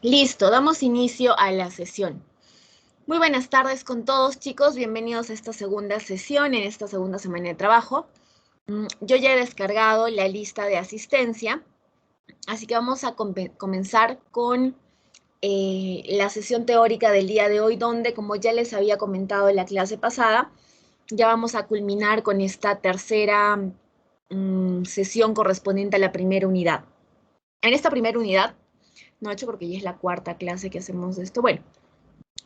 Listo, damos inicio a la sesión. Muy buenas tardes con todos, chicos. Bienvenidos a esta segunda sesión, en esta segunda semana de trabajo. Yo ya he descargado la lista de asistencia, así que vamos a comenzar con la sesión teórica del día de hoy, donde, como ya les había comentado en la clase pasada, ya vamos a culminar con esta tercera sesión correspondiente a la primera unidad. En esta primera unidad, no he hecho porque ya es la cuarta clase que hacemos de esto. Bueno,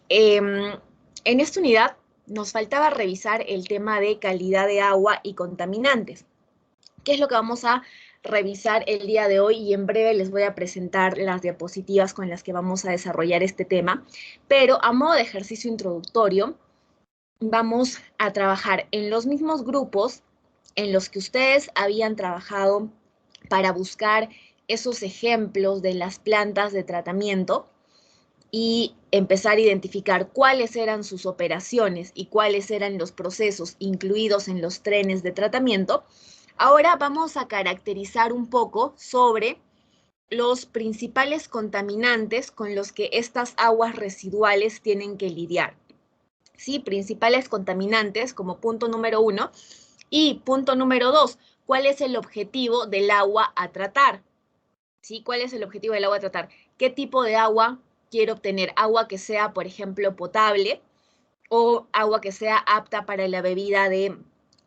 en esta unidad nos faltaba revisar el tema de calidad de agua y contaminantes. ¿Qué es lo que vamos a revisar el día de hoy? Y en breve les voy a presentar las diapositivas con las que vamos a desarrollar este tema. Pero a modo de ejercicio introductorio, vamos a trabajar en los mismos grupos en los que ustedes habían trabajado para buscar esos ejemplos de las plantas de tratamiento y empezar a identificar cuáles eran sus operaciones y cuáles eran los procesos incluidos en los trenes de tratamiento. Ahora vamos a caracterizar un poco sobre los principales contaminantes con los que estas aguas residuales tienen que lidiar. ¿Sí? Principales contaminantes como punto número 1 y punto número 2, ¿cuál es el objetivo del agua a tratar? ¿Sí? ¿Cuál es el objetivo del agua a tratar? ¿Qué tipo de agua quiero obtener? Agua que sea, por ejemplo, potable o agua que sea apta para la bebida de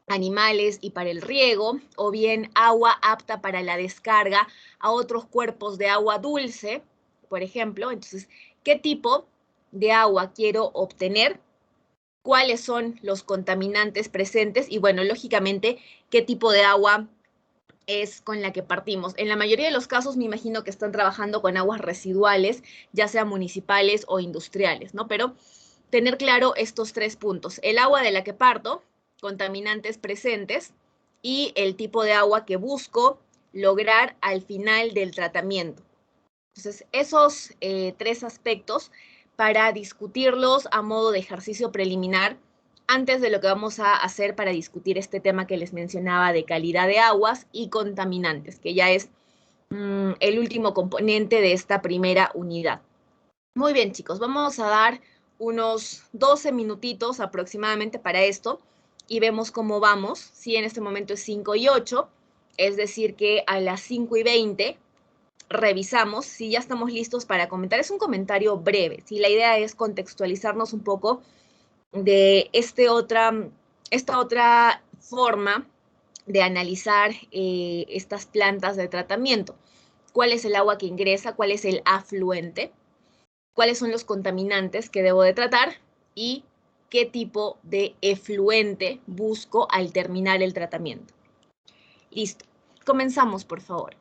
animales y para el riego, o bien agua apta para la descarga a otros cuerpos de agua dulce, por ejemplo. Entonces, ¿qué tipo de agua quiero obtener? ¿Cuáles son los contaminantes presentes? Y bueno, lógicamente, ¿qué tipo de agua es con la que partimos? En la mayoría de los casos me imagino que están trabajando con aguas residuales, ya sean municipales o industriales, ¿no? Pero tener claro estos tres puntos: el agua de la que parto, contaminantes presentes y el tipo de agua que busco lograr al final del tratamiento. Entonces, esos tres aspectos para discutirlos a modo de ejercicio preliminar antes de lo que vamos a hacer para discutir este tema que les mencionaba de calidad de aguas y contaminantes, que ya es el último componente de esta primera unidad. Muy bien, chicos, vamos a dar unos 12 minutitos aproximadamente para esto y vemos cómo vamos. Sí, en este momento es 5 y 8, es decir que a las 5 y 20 revisamos si ya estamos listos para comentar. Es un comentario breve, ¿sí? La idea es contextualizarnos un poco de esta otra forma de analizar estas plantas de tratamiento. ¿Cuál es el agua que ingresa? ¿Cuál es el afluente? ¿Cuáles son los contaminantes que debo de tratar? Y qué tipo de efluente busco al terminar el tratamiento. Listo. Comenzamos, por favor.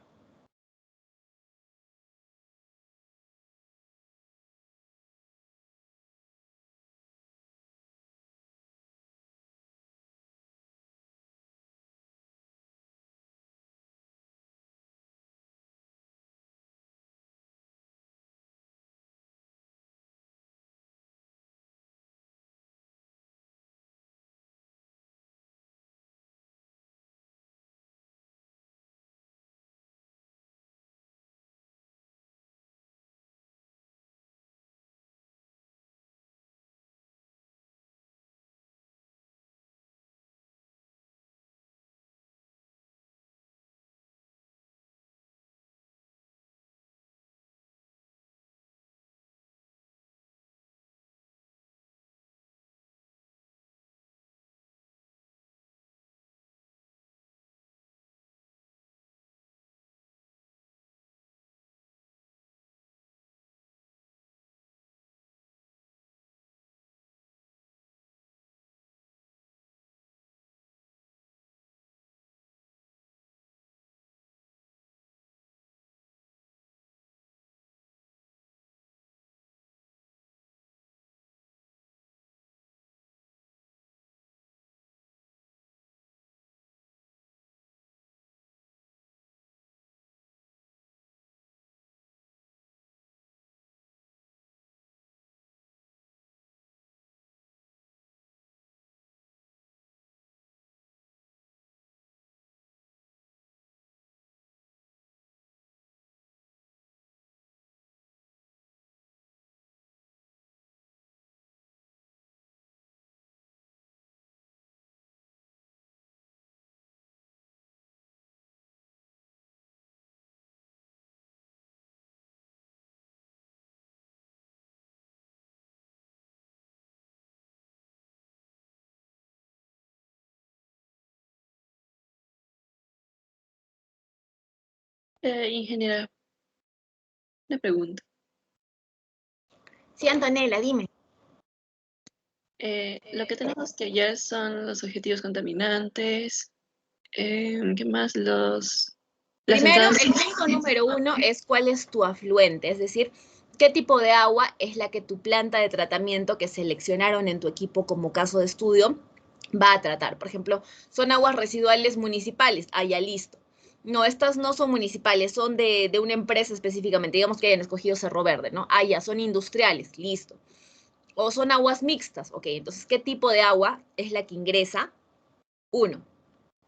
Ingeniera, una pregunta. Sí, Antonella, dime. Lo que tenemos que hallar son los objetivos contaminantes. ¿Qué más? Las Primero, entradas. el punto número uno es cuál es tu afluente, es decir, qué tipo de agua es la que tu planta de tratamiento que seleccionaron en tu equipo como caso de estudio va a tratar. Por ejemplo, son aguas residuales municipales, ya listo. No, estas no son municipales, son de una empresa específicamente, digamos que hayan escogido Cerro Verde, ¿no? Ya, son industriales, listo. O son aguas mixtas, ok, entonces, ¿qué tipo de agua es la que ingresa? Uno.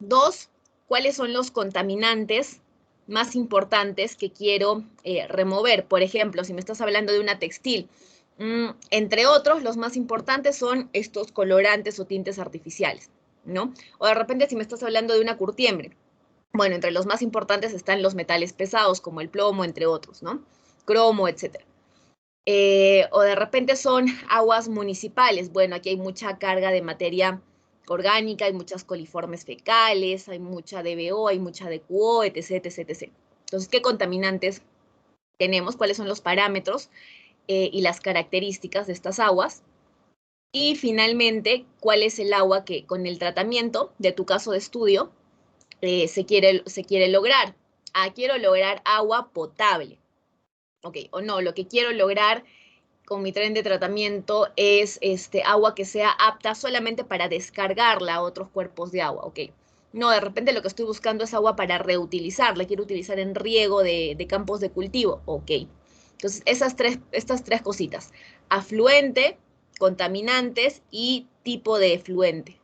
Dos, ¿cuáles son los contaminantes más importantes que quiero remover? Por ejemplo, si me estás hablando de una textil, entre otros, los más importantes son estos colorantes o tintes artificiales, ¿no? O de repente, si me estás hablando de una curtiembre, bueno, entre los más importantes están los metales pesados, como el plomo, entre otros, ¿no? Cromo, etcétera. O de repente son aguas municipales. Bueno, aquí hay mucha carga de materia orgánica, hay muchas coliformes fecales, hay mucha DBO, hay mucha DQO, etc, etc, etc. Entonces, ¿qué contaminantes tenemos? ¿Cuáles son los parámetros y las características de estas aguas? Y finalmente, ¿cuál es el agua que con el tratamiento de tu caso de estudio se quiere lograr? Quiero lograr agua potable. Ok, o no, lo que quiero lograr con mi tren de tratamiento es agua que sea apta solamente para descargarla a otros cuerpos de agua, ¿ok? No, de repente lo que estoy buscando es agua para reutilizar, la quiero utilizar en riego de campos de cultivo, ok. Entonces, estas tres cositas, afluente, contaminantes y tipo de efluente.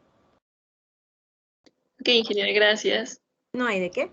Ok, ingeniera, gracias. No hay de qué.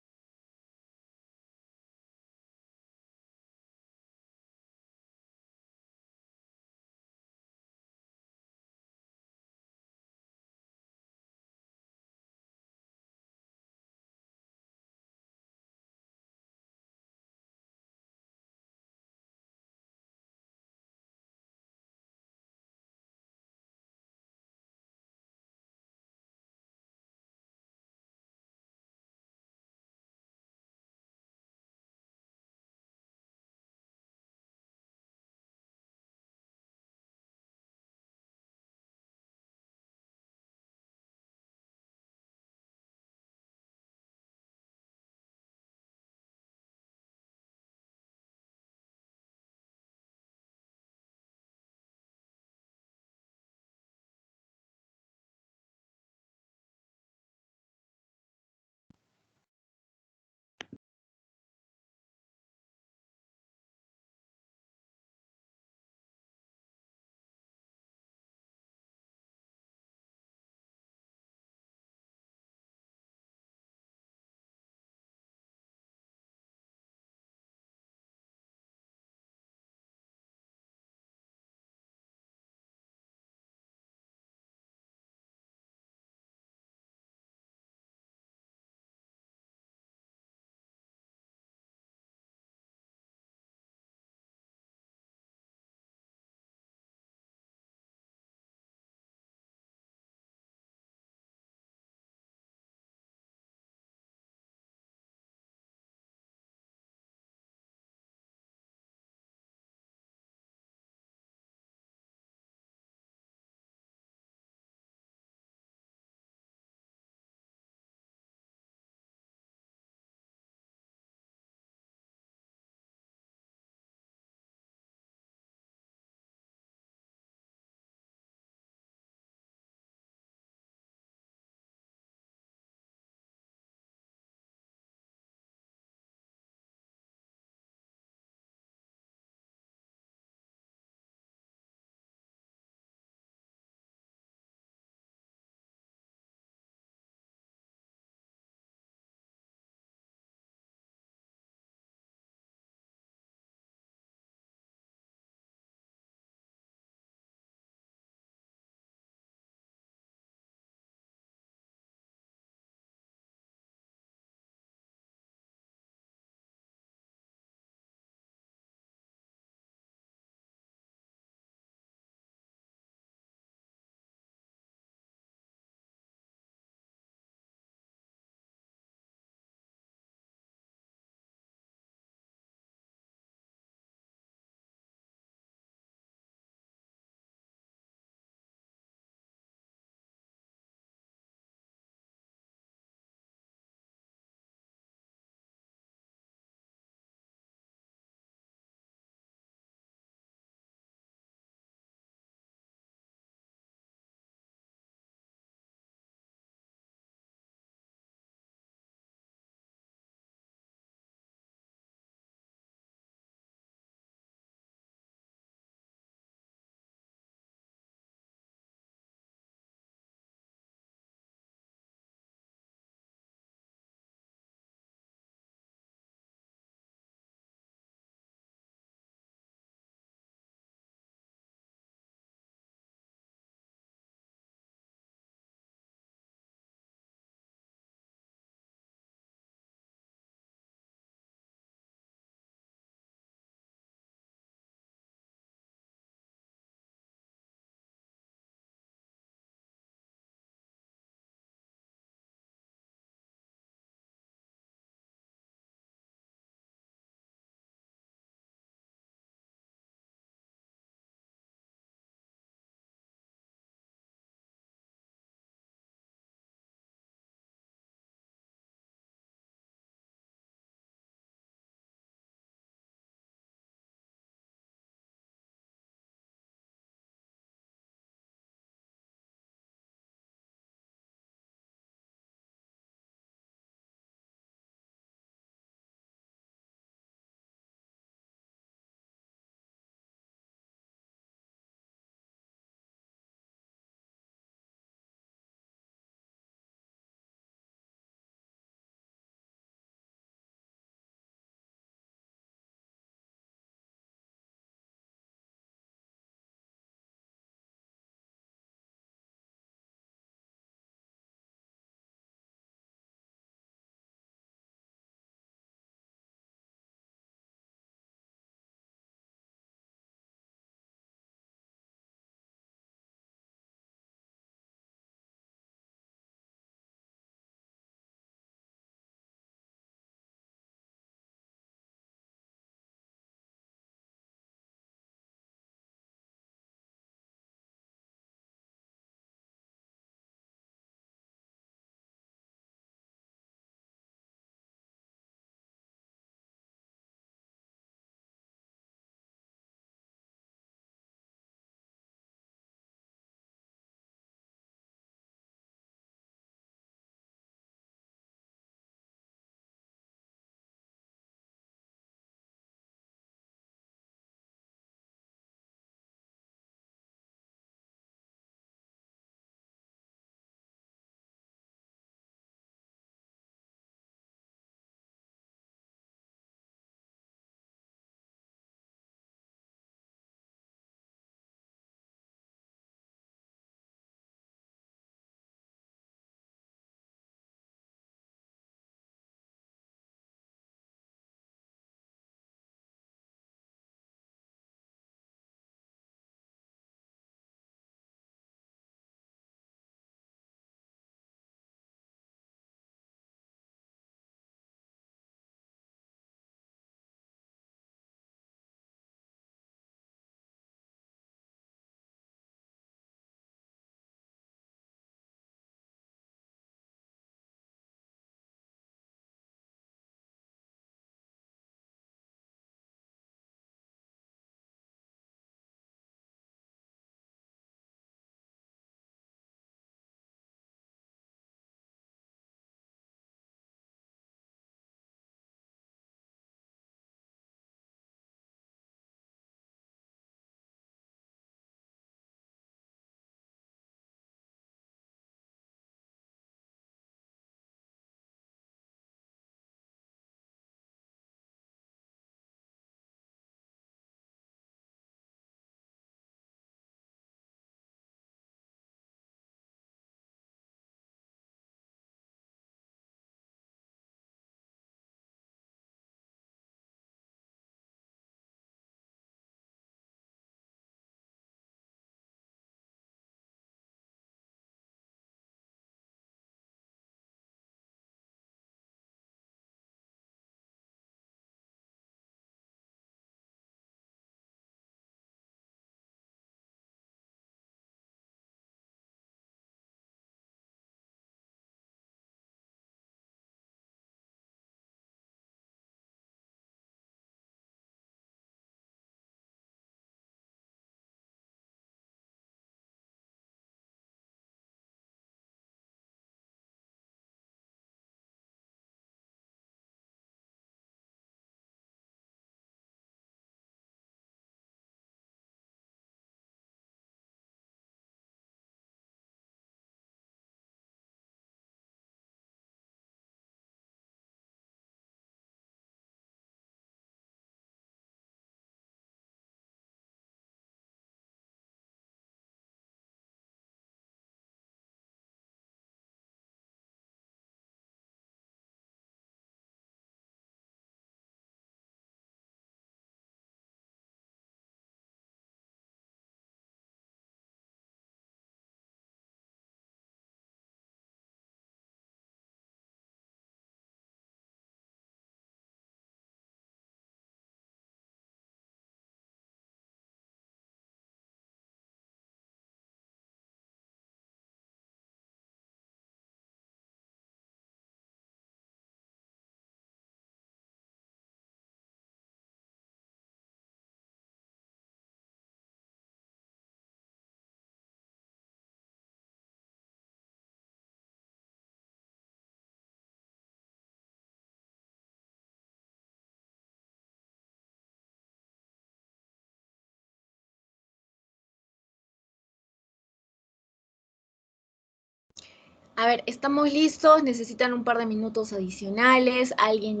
A ver, estamos listos, necesitan un par de minutos adicionales. Alguien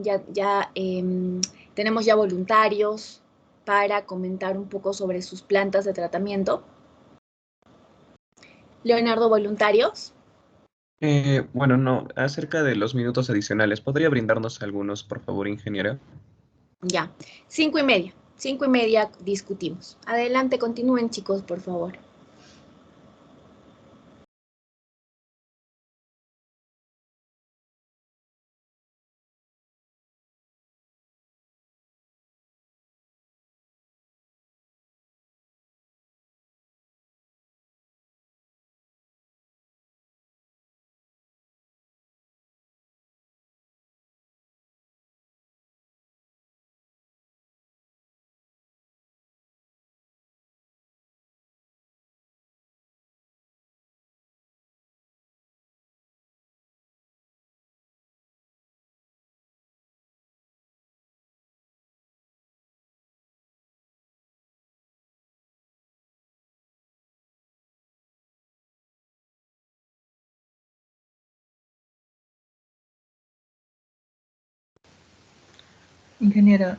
tenemos ya voluntarios para comentar un poco sobre sus plantas de tratamiento. Leonardo, voluntarios. Bueno, no, acerca de los minutos adicionales, ¿podría brindarnos algunos, por favor, ingeniera? Ya, 5:30. 5:30 discutimos. Adelante, continúen chicos, por favor. Ingeniera,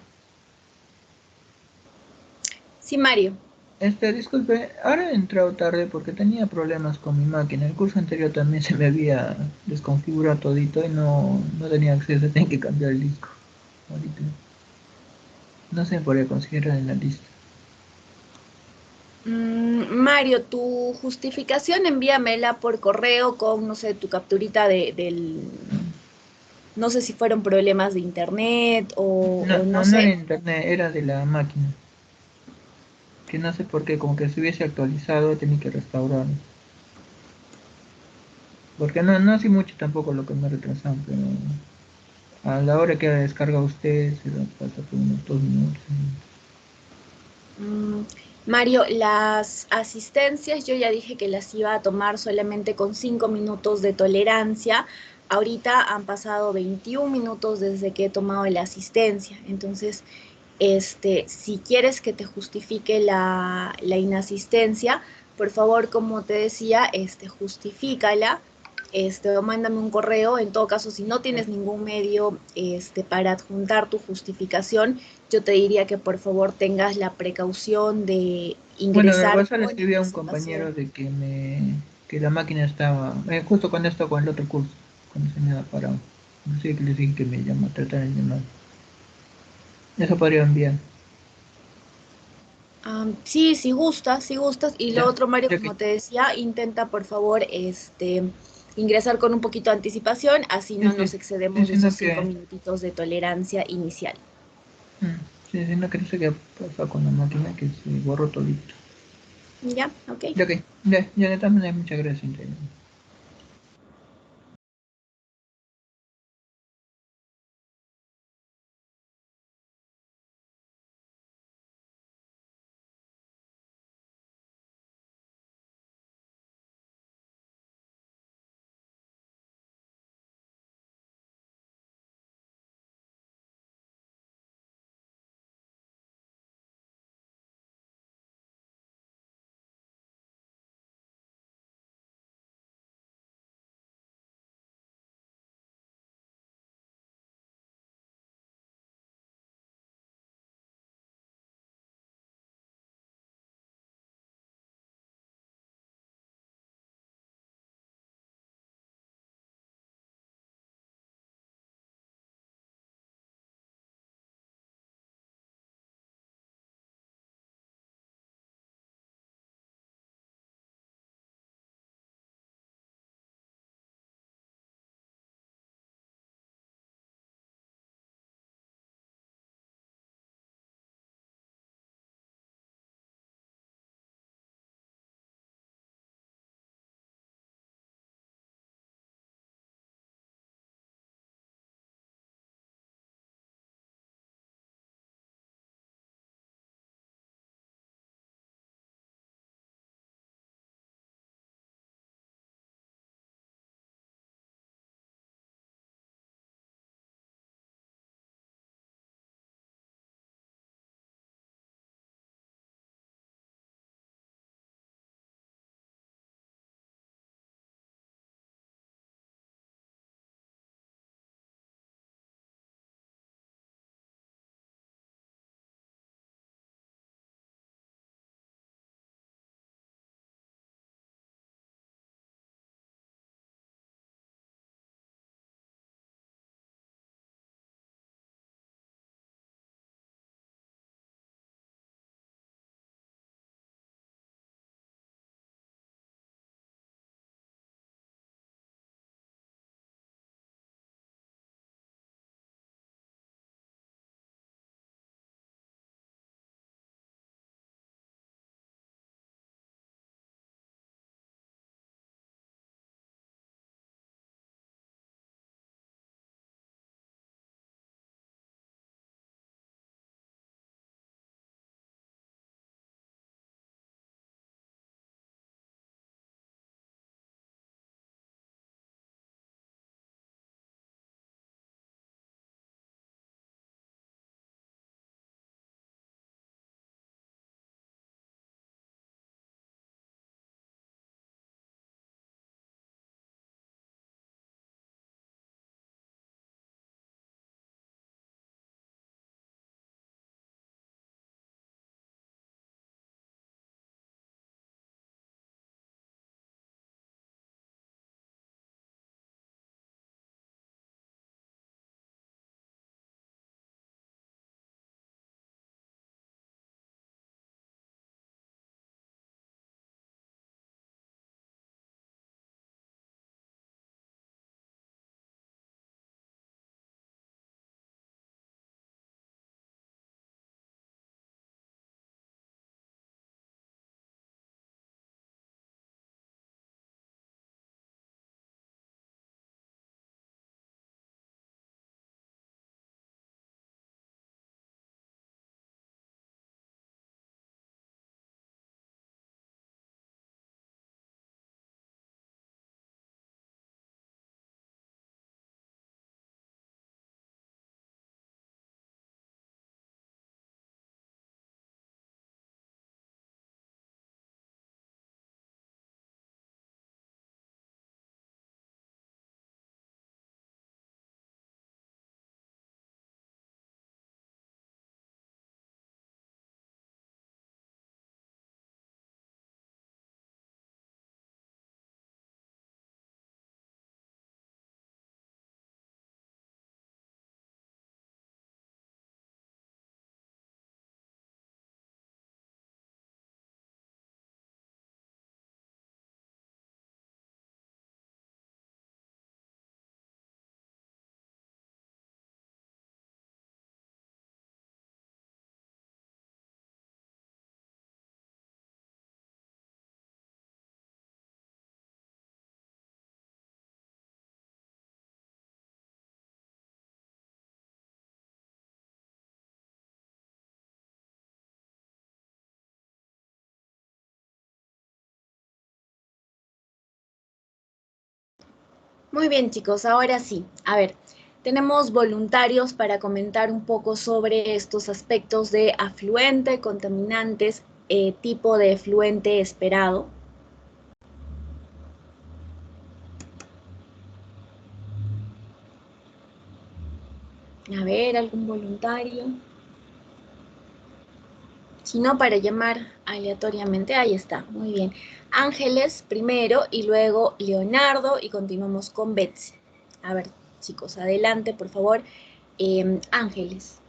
Sí, Mario. disculpe, ahora he entrado tarde porque tenía problemas con mi máquina. El curso anterior también se me había desconfigurado todito y no tenía acceso, tenía que cambiar el disco. Ahorita. No se me podría considerar en la lista. Mario, tu justificación envíamela por correo con, no sé, tu capturita no sé si fueron problemas de internet o no No era sé. internet, era de la máquina. Que no sé por qué, como que se hubiese actualizado, tenía que restaurarlo. Porque no hace mucho tampoco lo que me retrasaron, pero a la hora que descarga usted se lo pasa por unos 2 minutos. Mm, Mario, las asistencias yo ya dije que las iba a tomar solamente con 5 minutos de tolerancia. Ahorita han pasado 21 minutos desde que he tomado la asistencia. Entonces, si quieres que te justifique la inasistencia, por favor, como te decía, justifícala, o mándame un correo. En todo caso, si no tienes ningún medio, para adjuntar tu justificación, yo te diría que por favor tengas la precaución de Bueno, en el ingresar WhatsApp le con escribí a un anticipación. compañero de que la máquina estaba, justo cuando estaba con el otro curso, cuando se me había parado. Inclusive que le dije que me llama, tratar de llamar. Eso podría enviar. Sí, si gustas, si gustas. Y lo Ya, otro, Mario, ya que, como te decía, intenta por favor ingresar con un poquito de anticipación, así sí, no sí, nos sí, excedemos de esos sino 5 minutitos de tolerancia inicial. sino que no sé qué pasó con la máquina que se borró todito. ¿Ya? ¿Ok? Ya que, ya de todas maneras, muchas gracias, Inter. Muy bien, chicos, ahora sí. A ver, tenemos voluntarios para comentar un poco sobre estos aspectos de afluente, contaminantes, tipo de efluente esperado. A ver, ¿algún voluntario? Si no, para llamar aleatoriamente. Ahí está, muy bien. Ángeles primero y luego Leonardo y continuamos con Betsy. A ver, chicos, adelante, por favor. Ángeles.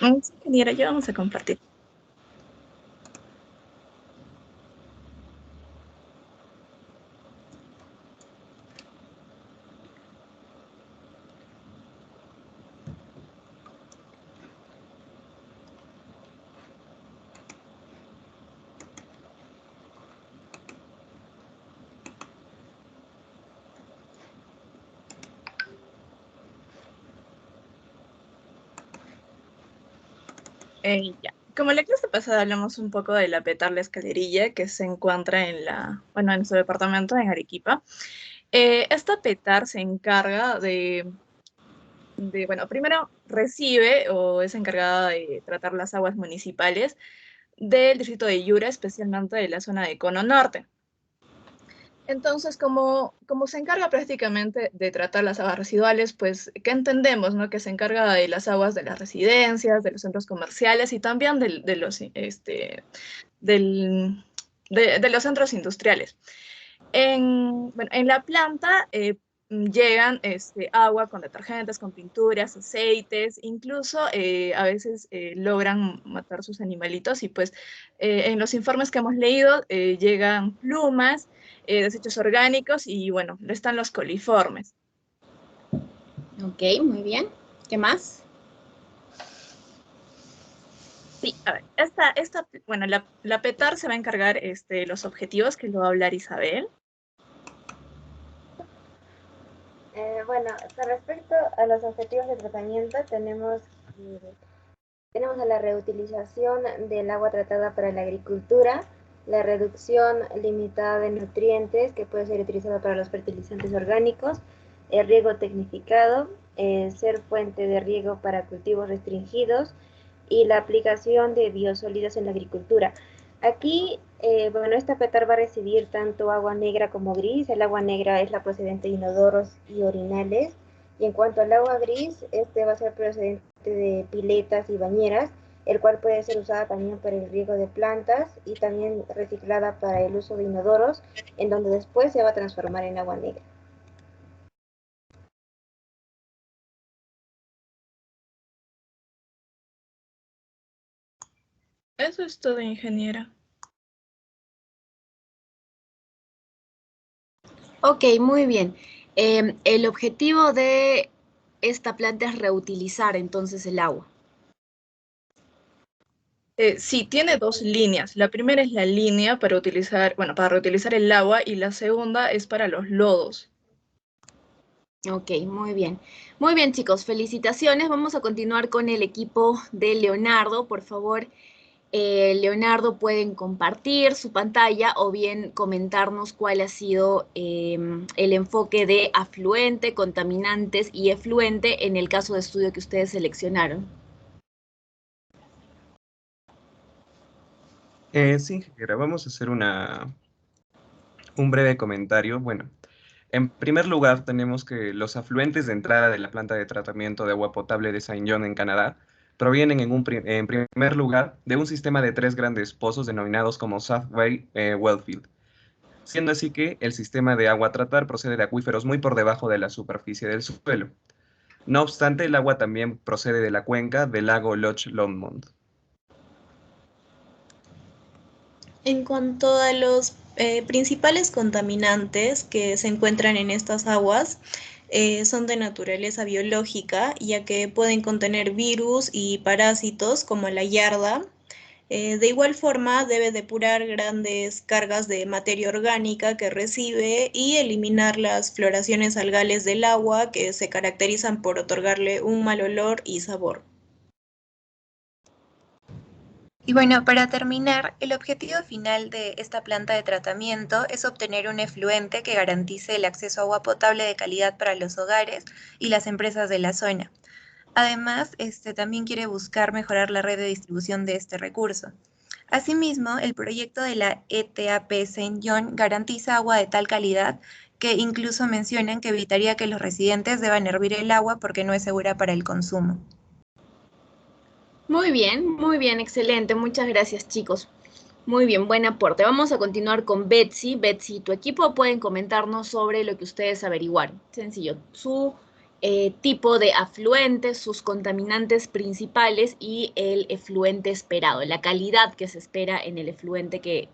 Sí, ingeniera, ya vamos a compartir. Ya. Como en la clase pasada hablamos un poco de la Petar La Escalerilla, que se encuentra en nuestro departamento, en Arequipa. Esta Petar se encarga bueno, primero recibe o es encargada de tratar las aguas municipales del distrito de Yura, especialmente de la zona de Cono Norte. Entonces, como se encarga prácticamente de tratar las aguas residuales, pues, ¿qué entendemos, no? Que se encarga de las aguas de las residencias, de los centros comerciales y también de los centros industriales. En la planta llegan agua con detergentes, con pinturas, aceites, incluso a veces logran matar sus animalitos y pues en los informes que hemos leído llegan plumas, desechos orgánicos y bueno, están los coliformes. Ok, muy bien. ¿Qué más? Sí, a ver, bueno, la PETAR se va a encargar los objetivos que lo va a hablar Isabel. Bueno, con respecto a los objetivos de tratamiento, tenemos a la reutilización del agua tratada para la agricultura, la reducción limitada de nutrientes que puede ser utilizada para los fertilizantes orgánicos, el riego tecnificado, ser fuente de riego para cultivos restringidos y la aplicación de biosólidos en la agricultura. Aquí, bueno, esta PETAR va a recibir tanto agua negra como gris. El agua negra es la procedente de inodoros y orinales. Y en cuanto al agua gris, este va a ser procedente de piletas y bañeras, el cual puede ser usada también para el riego de plantas y también reciclada para el uso de inodoros, en donde después se va a transformar en agua negra. Eso es todo, ingeniera. Ok, muy bien. El objetivo de esta planta es reutilizar entonces el agua. Sí, tiene dos líneas. La primera es la línea para utilizar, bueno, para reutilizar el agua y la segunda es para los lodos. Ok, muy bien. Muy bien, chicos, felicitaciones. Vamos a continuar con el equipo de Leonardo. Por favor, Leonardo, pueden compartir su pantalla o bien comentarnos cuál ha sido el enfoque de afluente, contaminantes y efluente en el caso de estudio que ustedes seleccionaron. Sí, ingeniera, vamos a hacer un breve comentario. Bueno, en primer lugar, tenemos que los afluentes de entrada de la planta de tratamiento de agua potable de Saint John en Canadá provienen en primer lugar de un sistema de 3 grandes pozos denominados como Southway Wellfield, siendo así que el sistema de agua a tratar procede de acuíferos muy por debajo de la superficie del suelo. No obstante, el agua también procede de la cuenca del lago Loch Lomond. En cuanto a los principales contaminantes que se encuentran en estas aguas, son de naturaleza biológica, ya que pueden contener virus y parásitos como la yarda. De igual forma, debe depurar grandes cargas de materia orgánica que recibe y eliminar las floraciones algales del agua que se caracterizan por otorgarle un mal olor y sabor. Y bueno, para terminar, el objetivo final de esta planta de tratamiento es obtener un efluente que garantice el acceso a agua potable de calidad para los hogares y las empresas de la zona. Además, también quiere buscar mejorar la red de distribución de este recurso. Asimismo, el proyecto de la ETAP Saint John garantiza agua de tal calidad que incluso mencionan que evitaría que los residentes deban hervir el agua porque no es segura para el consumo. Muy bien, excelente. Muchas gracias, chicos. Muy bien, buen aporte. Vamos a continuar con Betsy. Betsy y tu equipo pueden comentarnos sobre lo que ustedes averiguaron. Sencillo, su tipo de afluentes, sus contaminantes principales y el efluente esperado, la calidad que se espera en el efluente que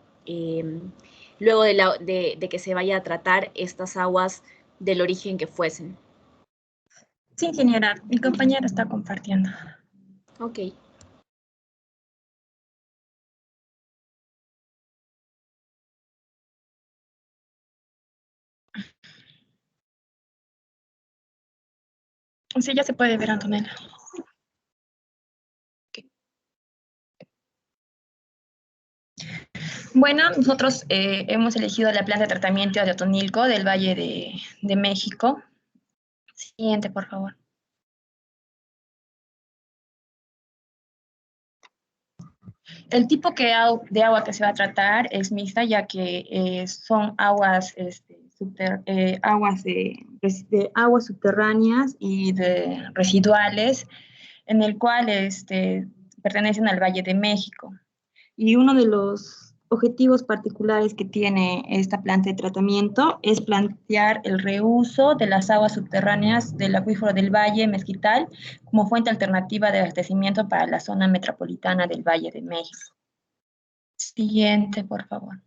luego de que se vaya a tratar estas aguas del origen que fuesen. Sí, ingeniera, mi compañero está compartiendo. Ok. Sí, ya se puede ver, Antonella. Okay. Bueno, nosotros hemos elegido la planta de tratamiento de Otonilco del Valle de México. Siguiente, por favor. El tipo de agua que se va a tratar es mixta, ya que son aguas, aguas subterráneas y de residuales, en el cual pertenecen al Valle de México. Y uno de los objetivos particulares que tiene esta planta de tratamiento es plantear el reuso de las aguas subterráneas del acuífero del Valle Mezquital como fuente alternativa de abastecimiento para la zona metropolitana del Valle de México. Siguiente, por favor.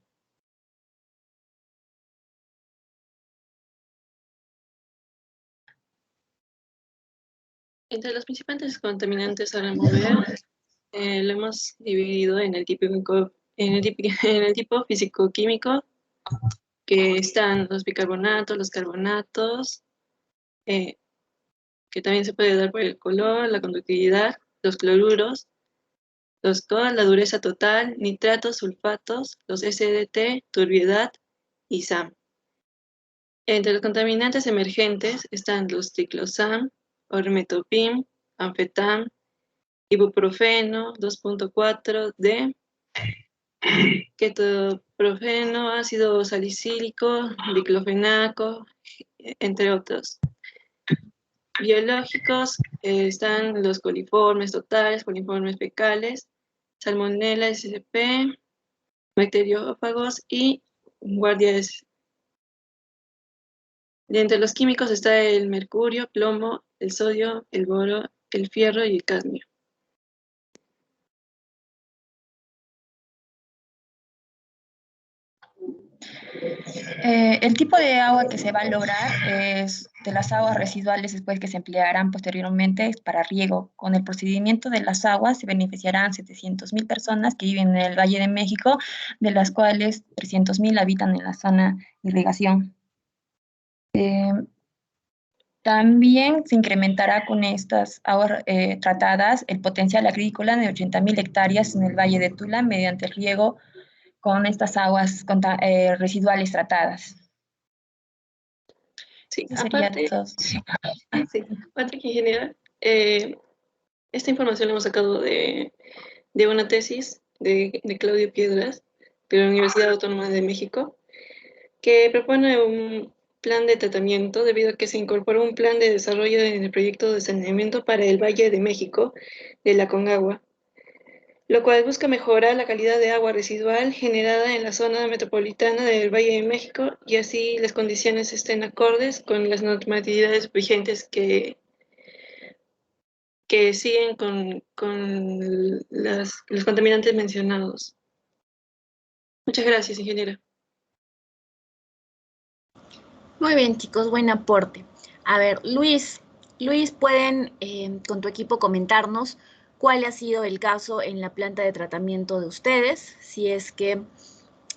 Entre los principales contaminantes a remover, lo hemos dividido en el tipo físico-químico, que están los bicarbonatos, los carbonatos, que también se puede dar por el color, la conductividad, los cloruros, los COL, la dureza total, nitratos, sulfatos, los SDT, turbiedad y SAM. Entre los contaminantes emergentes están los triclosan, ormetopim, anfetam, ibuprofeno 2.4-D, ketoprofeno, ácido salicílico, diclofenaco, entre otros. Biológicos están los coliformes totales, coliformes fecales, salmonella sp, bacteriófagos y guardias. De entre los químicos está el mercurio, plomo, el sodio, el boro, el fierro y el cadmio. El tipo de agua que se va a lograr es de las aguas residuales después que se emplearán posteriormente para riego. Con el procedimiento de las aguas se beneficiarán 700,000 personas que viven en el Valle de México, de las cuales 300,000 habitan en la zona de irrigación. También se incrementará con estas aguas tratadas el potencial agrícola de 80,000 hectáreas en el Valle de Tula mediante el riego con estas aguas residuales tratadas. Sí, aparte, aparte que en general, esta información la hemos sacado de una tesis de Claudio Piedras, de la Universidad Autónoma de México, que propone un plan de tratamiento debido a que se incorporó un plan de desarrollo en el proyecto de saneamiento para el Valle de México de la Conagua, lo cual busca mejorar la calidad de agua residual generada en la zona metropolitana del Valle de México y así las condiciones estén acordes con las normatividades vigentes que siguen con los contaminantes mencionados. Muchas gracias, ingeniera. Muy bien, chicos, buen aporte. A ver, Luis, ¿pueden con tu equipo comentarnos cuál ha sido el caso en la planta de tratamiento de ustedes? Si es que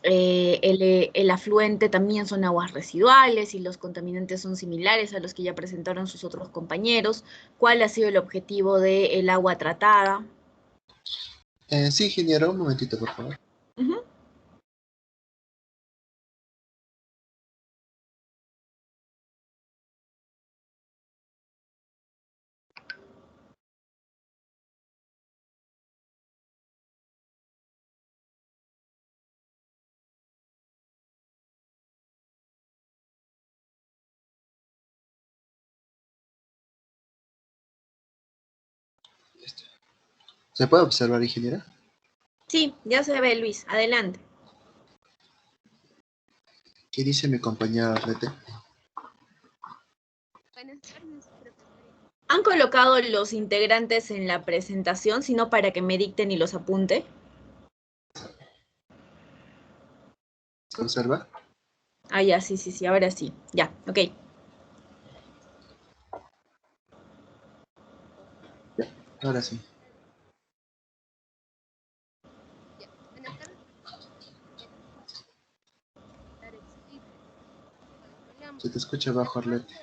el afluente también son aguas residuales y los contaminantes son similares a los que ya presentaron sus otros compañeros. ¿Cuál ha sido el objetivo del agua tratada? Sí, ingeniero, un momentito, por favor. Ujú. ¿Se puede observar, ingeniera? Sí, ya se ve, Luis. Adelante. ¿Qué dice mi compañera Arlete? Buenas tardes, profesor. ¿Han colocado los integrantes en la presentación, sino para que me dicten y los apunte? ¿Se observa? Ah, ya, sí, sí, sí, ahora sí. Ya, ok. Ahora sí. Ya. Buenas tardes. Se te escucha bajo, Arlete.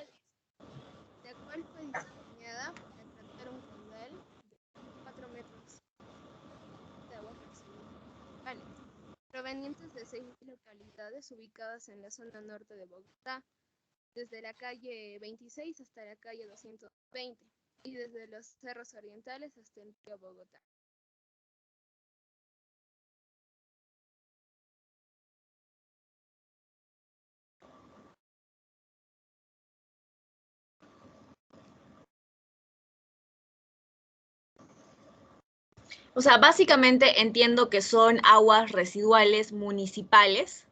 La cual fue diseñada para tratar un caudal de 4 metros de aguas residuales, provenientes de 6 localidades ubicadas en la zona norte de Bogotá, desde la calle 26 hasta la calle 220 y desde los cerros orientales hasta el río Bogotá. O sea, básicamente entiendo que son aguas residuales municipales.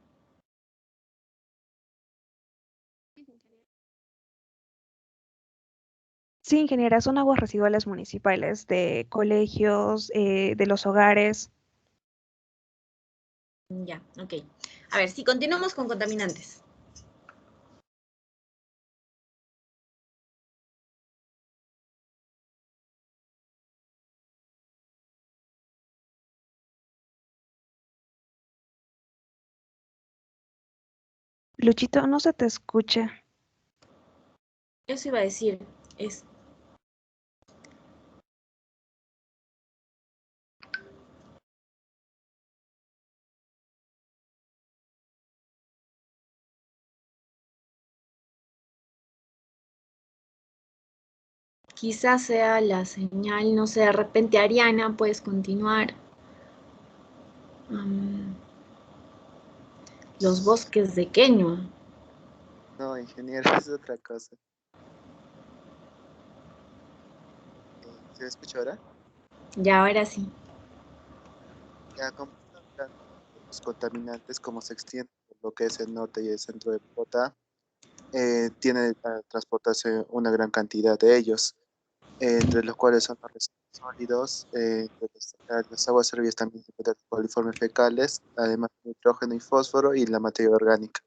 Sí, ingeniera, son aguas residuales municipales de colegios, de los hogares. Ya, ok. A ver, si continuamos con contaminantes. Luchito, no se te escucha. Eso iba a decir, es... Quizás sea la señal, no sé, de repente Ariana, puedes continuar. Los bosques de Queño. No, ingeniero, es otra cosa. ¿Se me escucha ahora? Ya, ahora sí. Ya, como estaba hablando de los contaminantes, como se extiende por lo que es el norte y el centro de Bogotá, tiene a transportarse una gran cantidad de ellos, entre los cuales son los residuos sólidos, las aguas servidas también se encuentran coliformes fecales, además de nitrógeno y fósforo y la materia orgánica.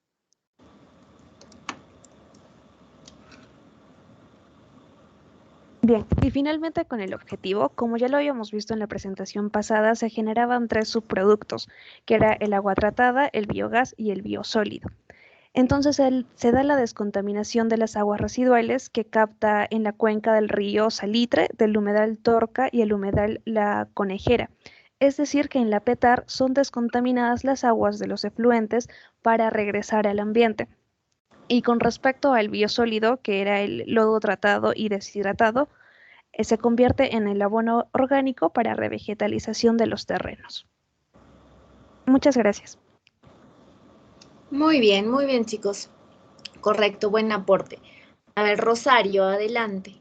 Bien, y finalmente con el objetivo, como ya lo habíamos visto en la presentación pasada, se generaban 3 subproductos, que era el agua tratada, el biogás y el biosólido. Entonces se da la descontaminación de las aguas residuales que capta en la cuenca del río Salitre, del humedal Torca y el humedal La Conejera. Es decir, que en la PETAR son descontaminadas las aguas de los efluentes para regresar al ambiente. Y con respecto al biosólido, que era el lodo tratado y deshidratado, se convierte en el abono orgánico para revegetalización de los terrenos. Muchas gracias. Muy bien, chicos. Correcto, buen aporte. A ver, Rosario, adelante.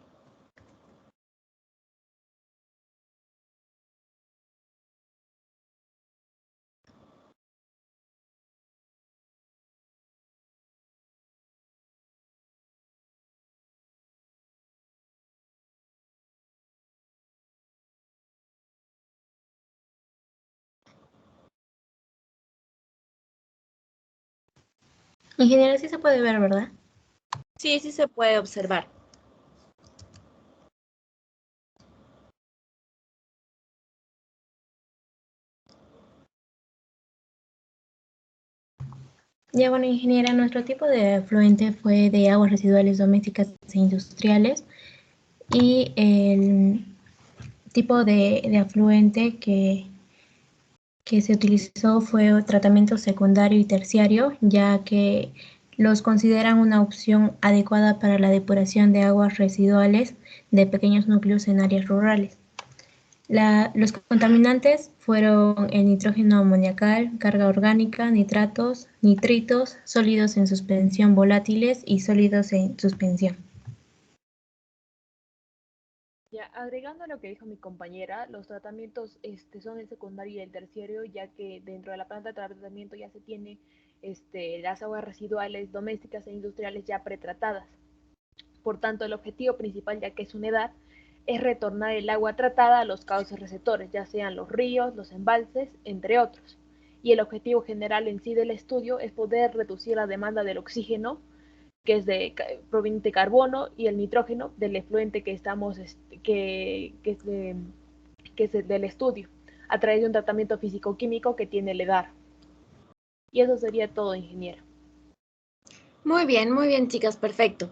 Ingeniero, sí se puede ver, ¿verdad? Sí, sí se puede observar. Ya bueno, ingeniera, nuestro tipo de afluente fue de aguas residuales domésticas e industriales y el tipo de afluente que que se utilizó fue tratamiento secundario y terciario, ya que los consideran una opción adecuada para la depuración de aguas residuales de pequeños núcleos en áreas rurales. Los contaminantes fueron el nitrógeno amoniacal, carga orgánica, nitratos, nitritos, sólidos en suspensión volátiles y sólidos en suspensión. Ya, agregando a lo que dijo mi compañera, los tratamientos son el secundario y el terciario, ya que dentro de la planta de tratamiento ya se tiene las aguas residuales domésticas e industriales ya pretratadas. Por tanto, el objetivo principal, ya que es una edad, es retornar el agua tratada a los cauces receptores, ya sean los ríos, los embalses, entre otros. Y el objetivo general en sí del estudio es poder reducir la demanda del oxígeno, que es proveniente de carbono, y el nitrógeno del efluente que es del estudio, a través de un tratamiento físico-químico que tiene el EDAR. Y eso sería todo, ingeniera. Muy bien, chicas, perfecto.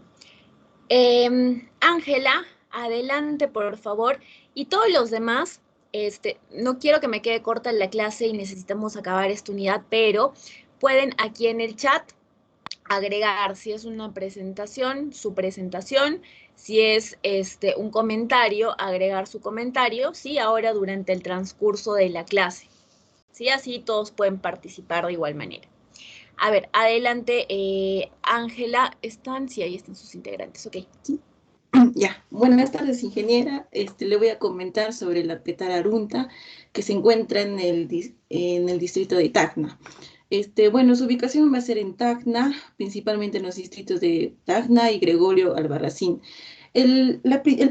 Ángela, adelante, por favor. Y todos los demás, no quiero que me quede corta la clase y necesitamos acabar esta unidad, pero pueden aquí en el chat agregar, si es una presentación, su presentación, si es un comentario, agregar su comentario, ¿sí? Ahora durante el transcurso de la clase, ¿sí? Así todos pueden participar de igual manera. A ver, adelante, Ángela, sí, ahí están sus integrantes, ok. Sí. Ya, buenas tardes, ingeniera. Le voy a comentar sobre la Petararunta, que se encuentra en el distrito de Tacna. Bueno, su ubicación va a ser en Tacna, principalmente en los distritos de Tacna y Gregorio Albarracín. El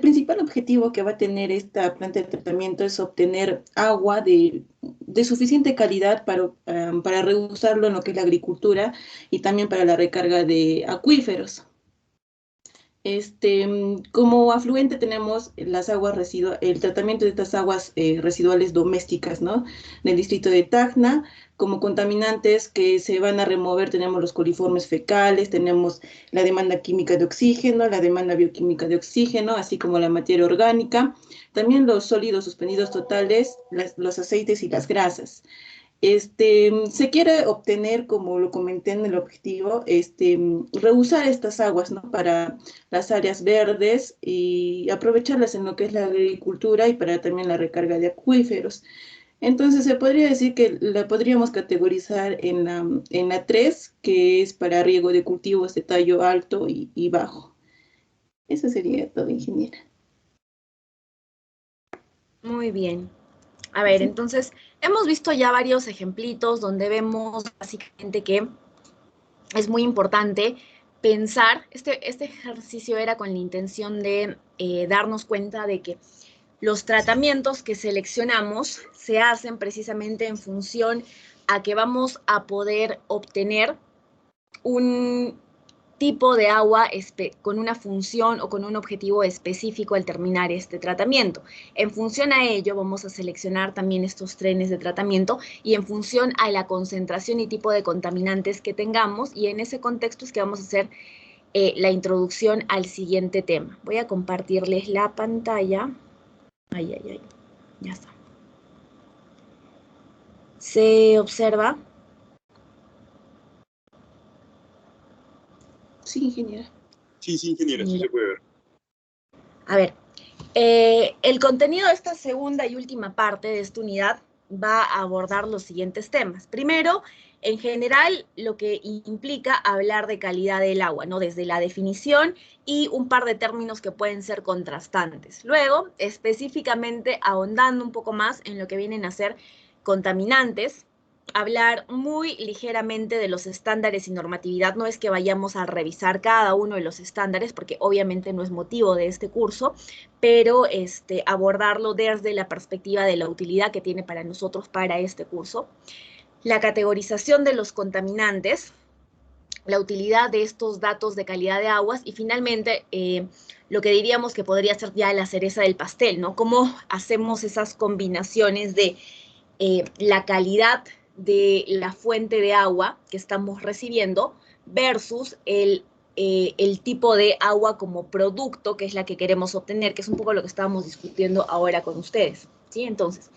principal objetivo que va a tener esta planta de tratamiento es obtener agua de suficiente calidad para reusarlo en lo que es la agricultura y también para la recarga de acuíferos. Como afluente tenemos las aguas el tratamiento de estas aguas residuales domésticas, ¿no? Del distrito de Tacna. Como contaminantes que se van a remover tenemos los coliformes fecales, tenemos la demanda química de oxígeno, la demanda bioquímica de oxígeno, así como la materia orgánica, también los sólidos suspendidos totales, los aceites y las grasas. Se quiere obtener, como lo comenté en el objetivo, reusar estas aguas, ¿no? Para las áreas verdes y aprovecharlas en lo que es la agricultura y para también la recarga de acuíferos. Entonces se podría decir que la podríamos categorizar en la 3, que es para riego de cultivos de tallo alto y bajo. Eso sería todo, ingeniera. Muy bien. A ver, entonces, hemos visto ya varios ejemplitos donde vemos básicamente que es muy importante pensar, este ejercicio era con la intención de darnos cuenta de que los tratamientos que seleccionamos se hacen precisamente en función a que vamos a poder obtener un tipo de agua con una función o con un objetivo específico al terminar este tratamiento. En función a ello vamos a seleccionar también estos trenes de tratamiento y en función a la concentración y tipo de contaminantes que tengamos, y en ese contexto es que vamos a hacer la introducción al siguiente tema. Voy a compartirles la pantalla. Ay, ya está. ¿Se observa? Sí, ingeniera. Sí, ingeniera, sí se puede ver. A ver, el contenido de esta segunda y última parte de esta unidad va a abordar los siguientes temas. Primero, en general, lo que implica hablar de calidad del agua, ¿no? Desde la definición y un par de términos que pueden ser contrastantes. Luego, específicamente, ahondando un poco más en lo que vienen a ser contaminantes, hablar muy ligeramente de los estándares y normatividad. No es que vayamos a revisar cada uno de los estándares, porque obviamente no es motivo de este curso, pero abordarlo desde la perspectiva de la utilidad que tiene para nosotros para este curso. La categorización de los contaminantes, la utilidad de estos datos de calidad de aguas y finalmente lo que diríamos que podría ser ya la cereza del pastel, ¿no? Cómo hacemos esas combinaciones de la calidad de la fuente de agua que estamos recibiendo versus el tipo de agua como producto, que es la que queremos obtener, que es un poco lo que estábamos discutiendo ahora con ustedes, ¿sí? Entonces,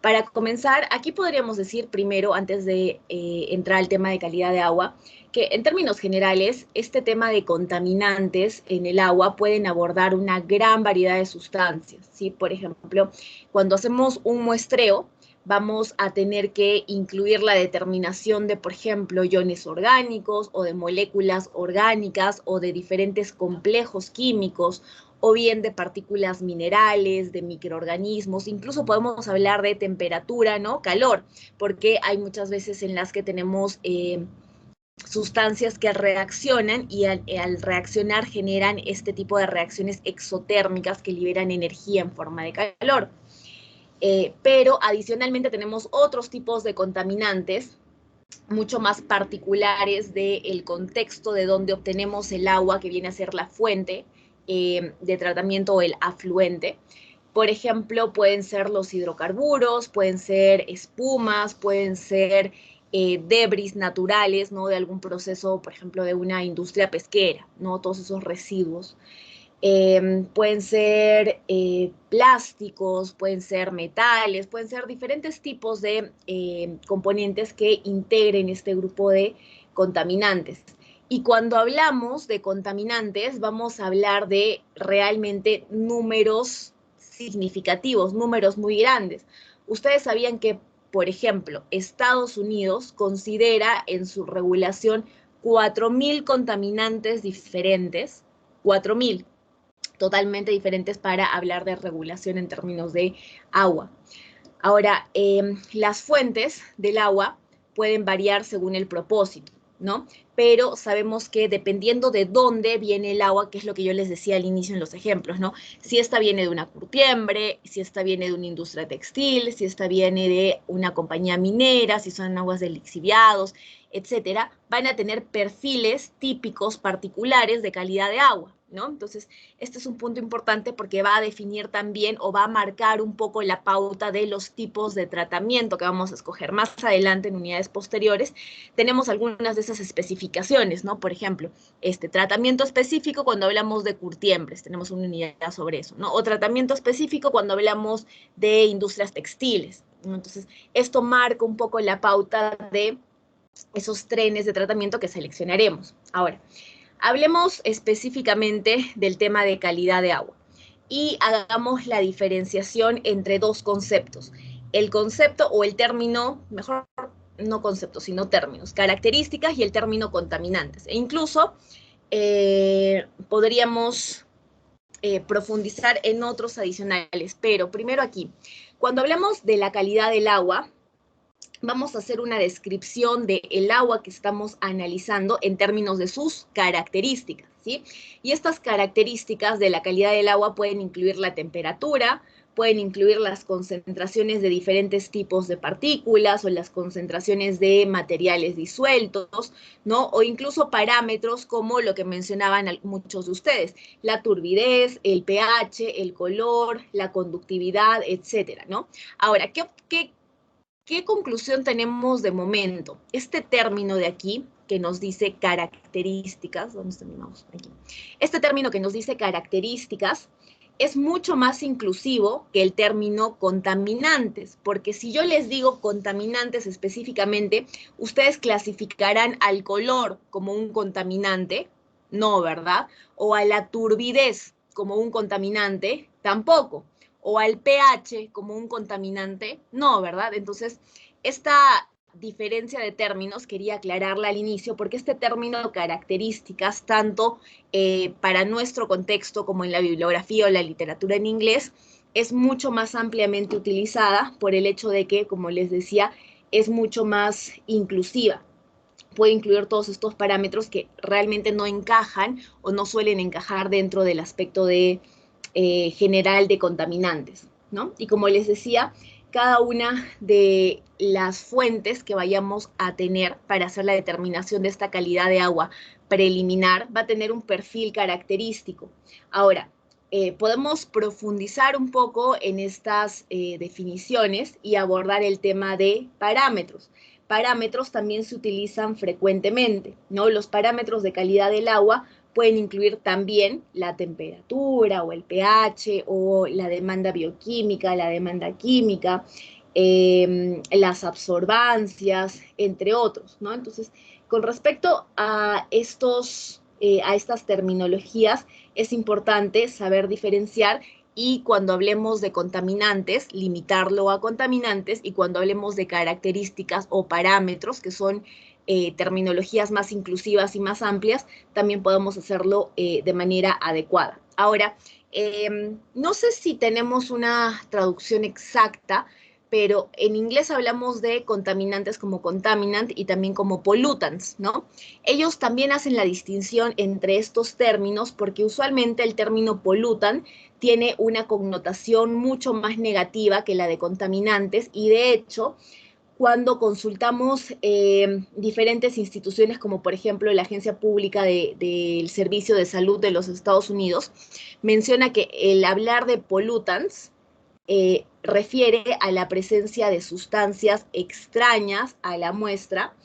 Para comenzar, aquí podríamos decir primero, antes de entrar al tema de calidad de agua, que en términos generales, este tema de contaminantes en el agua pueden abordar una gran variedad de sustancias, ¿sí? Por ejemplo, cuando hacemos un muestreo, vamos a tener que incluir la determinación de, por ejemplo, iones orgánicos o de moléculas orgánicas o de diferentes complejos químicos, o bien de partículas minerales, de microorganismos, incluso podemos hablar de temperatura, ¿no? Calor, porque hay muchas veces en las que tenemos sustancias que reaccionan y al reaccionar generan este tipo de reacciones exotérmicas que liberan energía en forma de calor. Pero adicionalmente tenemos otros tipos de contaminantes mucho más particulares del contexto de donde obtenemos el agua, que viene a ser la fuente de tratamiento o el afluente. Por ejemplo, pueden ser los hidrocarburos, pueden ser espumas, pueden ser debris naturales, ¿no? De algún proceso, por ejemplo, de una industria pesquera, ¿no? Todos esos residuos. Pueden ser plásticos, pueden ser metales, pueden ser diferentes tipos de componentes que integren este grupo de contaminantes. Y cuando hablamos de contaminantes, vamos a hablar de realmente números significativos, números muy grandes. Ustedes sabían que, por ejemplo, Estados Unidos considera en su regulación 4.000 contaminantes diferentes, 4.000 totalmente diferentes para hablar de regulación en términos de agua. Ahora, las fuentes del agua pueden variar según el propósito, ¿no? Pero sabemos que dependiendo de dónde viene el agua, que es lo que yo les decía al inicio en los ejemplos, ¿no? Si esta viene de una curtiembre, si esta viene de una industria textil, si esta viene de una compañía minera, si son aguas de lixiviados, etcétera, van a tener perfiles típicos particulares de calidad de agua, ¿no? Entonces, este es un punto importante porque va a definir también o va a marcar un poco la pauta de los tipos de tratamiento que vamos a escoger más adelante en unidades posteriores. Tenemos algunas de esas especificaciones, ¿no? Por ejemplo, tratamiento específico cuando hablamos de curtiembres, tenemos una unidad sobre eso, ¿no? O tratamiento específico cuando hablamos de industrias textiles, ¿no? Entonces, esto marca un poco la pauta de esos trenes de tratamiento que seleccionaremos. Ahora, hablemos específicamente del tema de calidad de agua y hagamos la diferenciación entre dos conceptos. El concepto o el término, mejor no conceptos, sino términos, características y el término contaminantes. E incluso podríamos profundizar en otros adicionales, pero primero aquí, cuando hablamos de la calidad del agua, vamos a hacer una descripción del agua que estamos analizando en términos de sus características, ¿sí? Y estas características de la calidad del agua pueden incluir la temperatura, pueden incluir las concentraciones de diferentes tipos de partículas o las concentraciones de materiales disueltos, ¿no? O incluso parámetros como lo que mencionaban muchos de ustedes, la turbidez, el pH, el color, la conductividad, etcétera, ¿no? Ahora, ¿qué conclusión tenemos de momento? Este término de aquí, que nos dice características, ¿dónde está mi mouse? Aquí. Este término que nos dice características es mucho más inclusivo que el término contaminantes, porque si yo les digo contaminantes específicamente, ustedes clasificarán al color como un contaminante, no, ¿verdad? O a la turbidez como un contaminante, tampoco. O al pH como un contaminante, no, ¿verdad? Entonces, esta diferencia de términos quería aclararla al inicio, porque este término características, tanto para nuestro contexto como en la bibliografía o la literatura en inglés, es mucho más ampliamente utilizada por el hecho de que, como les decía, es mucho más inclusiva. Puede incluir todos estos parámetros que realmente no encajan o no suelen encajar dentro del aspecto de general de contaminantes, ¿no? Y como les decía, cada una de las fuentes que vayamos a tener para hacer la determinación de esta calidad de agua preliminar va a tener un perfil característico. Ahora, podemos profundizar un poco en estas definiciones y abordar el tema de parámetros. Parámetros también se utilizan frecuentemente, ¿no? Los parámetros de calidad del agua pueden incluir también la temperatura o el pH o la demanda bioquímica, la demanda química, las absorbancias, entre otros, ¿no? Entonces, con respecto a estas terminologías, es importante saber diferenciar y cuando hablemos de contaminantes, limitarlo a contaminantes, y cuando hablemos de características o parámetros, que son terminologías más inclusivas y más amplias, también podemos hacerlo de manera adecuada. Ahora, no sé si tenemos una traducción exacta, pero en inglés hablamos de contaminantes como contaminant y también como pollutants, ¿no? Ellos también hacen la distinción entre estos términos porque usualmente el término pollutant tiene una connotación mucho más negativa que la de contaminantes, y de hecho, cuando consultamos diferentes instituciones como por ejemplo la Agencia Pública del Servicio de Salud de los Estados Unidos, menciona que el hablar de pollutants refiere a la presencia de sustancias extrañas a la muestra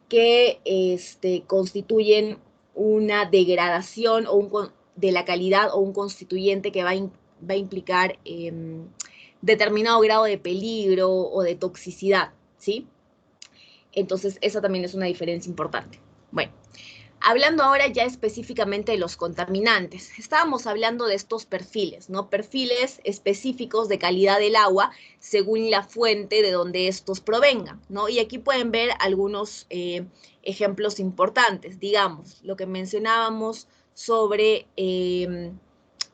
que constituyen una degradación de la calidad o un constituyente que va a implicar determinado grado de peligro o de toxicidad, ¿sí? Entonces, esa también es una diferencia importante. Bueno, hablando ahora ya específicamente de los contaminantes, estábamos hablando de estos perfiles, ¿no? Perfiles específicos de calidad del agua según la fuente de donde estos provengan, ¿no? Y aquí pueden ver algunos ejemplos importantes, digamos, lo que mencionábamos sobre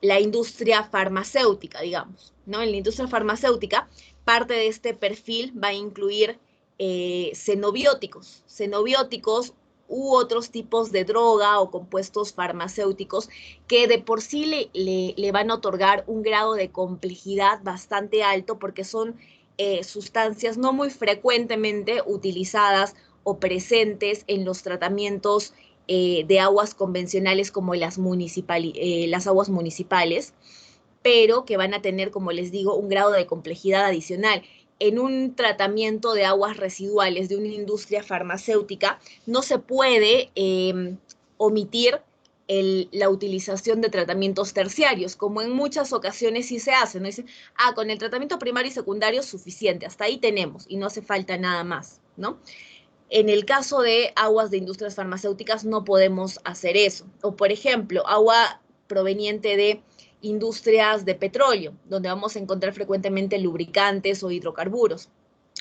la industria farmacéutica, digamos, ¿no? En la industria farmacéutica, parte de este perfil va a incluir xenobióticos u otros tipos de droga o compuestos farmacéuticos que de por sí le van a otorgar un grado de complejidad bastante alto porque son sustancias no muy frecuentemente utilizadas o presentes en los tratamientos de aguas convencionales como las aguas municipales, pero que van a tener, como les digo, un grado de complejidad adicional. En un tratamiento de aguas residuales de una industria farmacéutica no se puede omitir la utilización de tratamientos terciarios, como en muchas ocasiones sí se hace, ¿no? Dicen, con el tratamiento primario y secundario es suficiente, hasta ahí tenemos y no hace falta nada más, ¿no? En el caso de aguas de industrias farmacéuticas no podemos hacer eso. O, por ejemplo, agua proveniente de industrias de petróleo, donde vamos a encontrar frecuentemente lubricantes o hidrocarburos.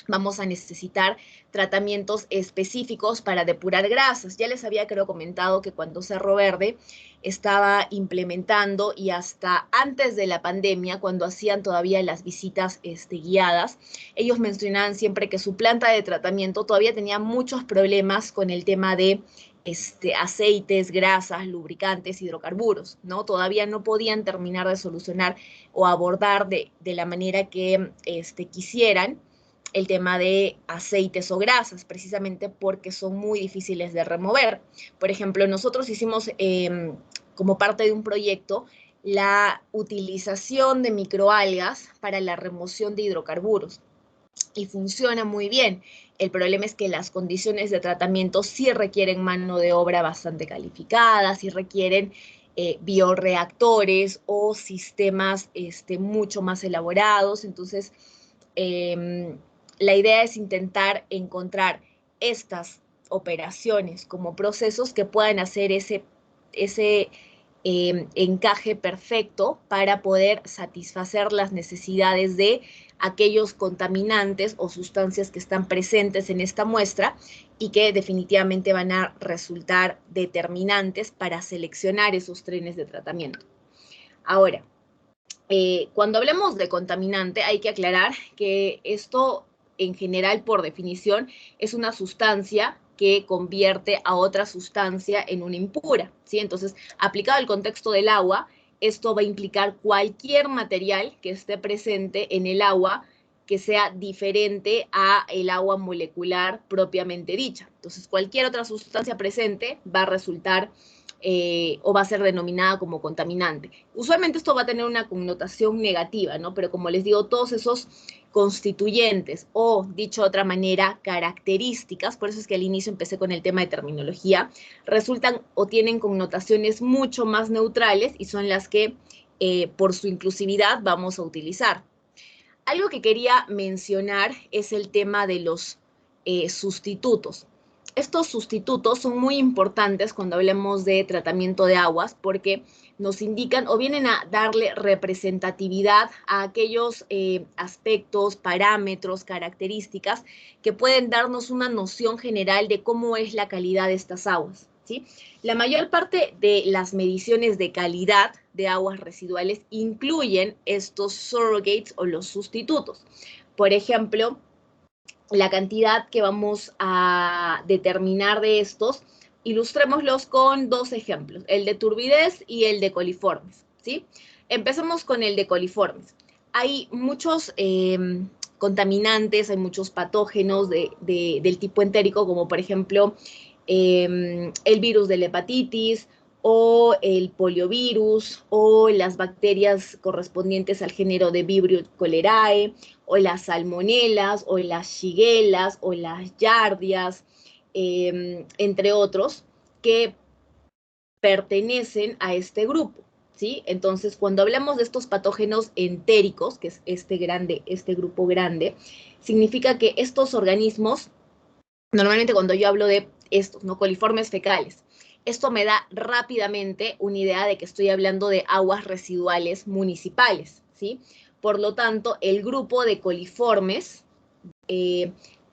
Vamos a necesitar tratamientos específicos para depurar grasas. Ya les había, creo, comentado que cuando Cerro Verde estaba implementando, y hasta antes de la pandemia, cuando hacían todavía las visitas guiadas, ellos mencionaban siempre que su planta de tratamiento todavía tenía muchos problemas con el tema de aceites, grasas, lubricantes, hidrocarburos, ¿no? Todavía no podían terminar de solucionar o abordar de la manera que quisieran el tema de aceites o grasas, precisamente porque son muy difíciles de remover. Por ejemplo, nosotros hicimos como parte de un proyecto la utilización de microalgas para la remoción de hidrocarburos y funciona muy bien. El problema es que las condiciones de tratamiento sí requieren mano de obra bastante calificada, sí requieren bioreactores o sistemas mucho más elaborados. Entonces, la idea es intentar encontrar estas operaciones como procesos que puedan hacer ese encaje perfecto para poder satisfacer las necesidades de aquellos contaminantes o sustancias que están presentes en esta muestra y que definitivamente van a resultar determinantes para seleccionar esos trenes de tratamiento. Ahora, cuando hablemos de contaminante hay que aclarar que esto en general, por definición, es una sustancia que convierte a otra sustancia en una impura, ¿sí? Entonces, aplicado al contexto del agua, esto va a implicar cualquier material que esté presente en el agua que sea diferente a el agua molecular propiamente dicha. Entonces, cualquier otra sustancia presente va a resultar o va a ser denominada como contaminante. Usualmente esto va a tener una connotación negativa, ¿no? Pero como les digo, todos esos constituyentes o, dicho de otra manera, características, por eso es que al inicio empecé con el tema de terminología, resultan o tienen connotaciones mucho más neutrales y son las que por su inclusividad vamos a utilizar. Algo que quería mencionar es el tema de los sustitutos. Estos sustitutos son muy importantes cuando hablamos de tratamiento de aguas porque nos indican o vienen a darle representatividad a aquellos aspectos, parámetros, características que pueden darnos una noción general de cómo es la calidad de estas aguas, ¿sí? La mayor parte de las mediciones de calidad de aguas residuales incluyen estos surrogates o los sustitutos. Por ejemplo, la cantidad que vamos a determinar de estos, ilustrémoslos con dos ejemplos, el de turbidez y el de coliformes, ¿sí? Empecemos con el de coliformes. Hay muchos contaminantes, hay muchos patógenos del tipo entérico, como por ejemplo el virus de la hepatitis, o el poliovirus, o las bacterias correspondientes al género de Vibrio cholerae, o las salmonelas, o las shigellas, o las yardias, entre otros, que pertenecen a este grupo, ¿sí? Entonces, cuando hablamos de estos patógenos entéricos, que es este grupo grande, significa que estos organismos, normalmente cuando yo hablo de estos, ¿no? Coliformes fecales, esto me da rápidamente una idea de que estoy hablando de aguas residuales municipales, ¿sí? Por lo tanto, el grupo de coliformes,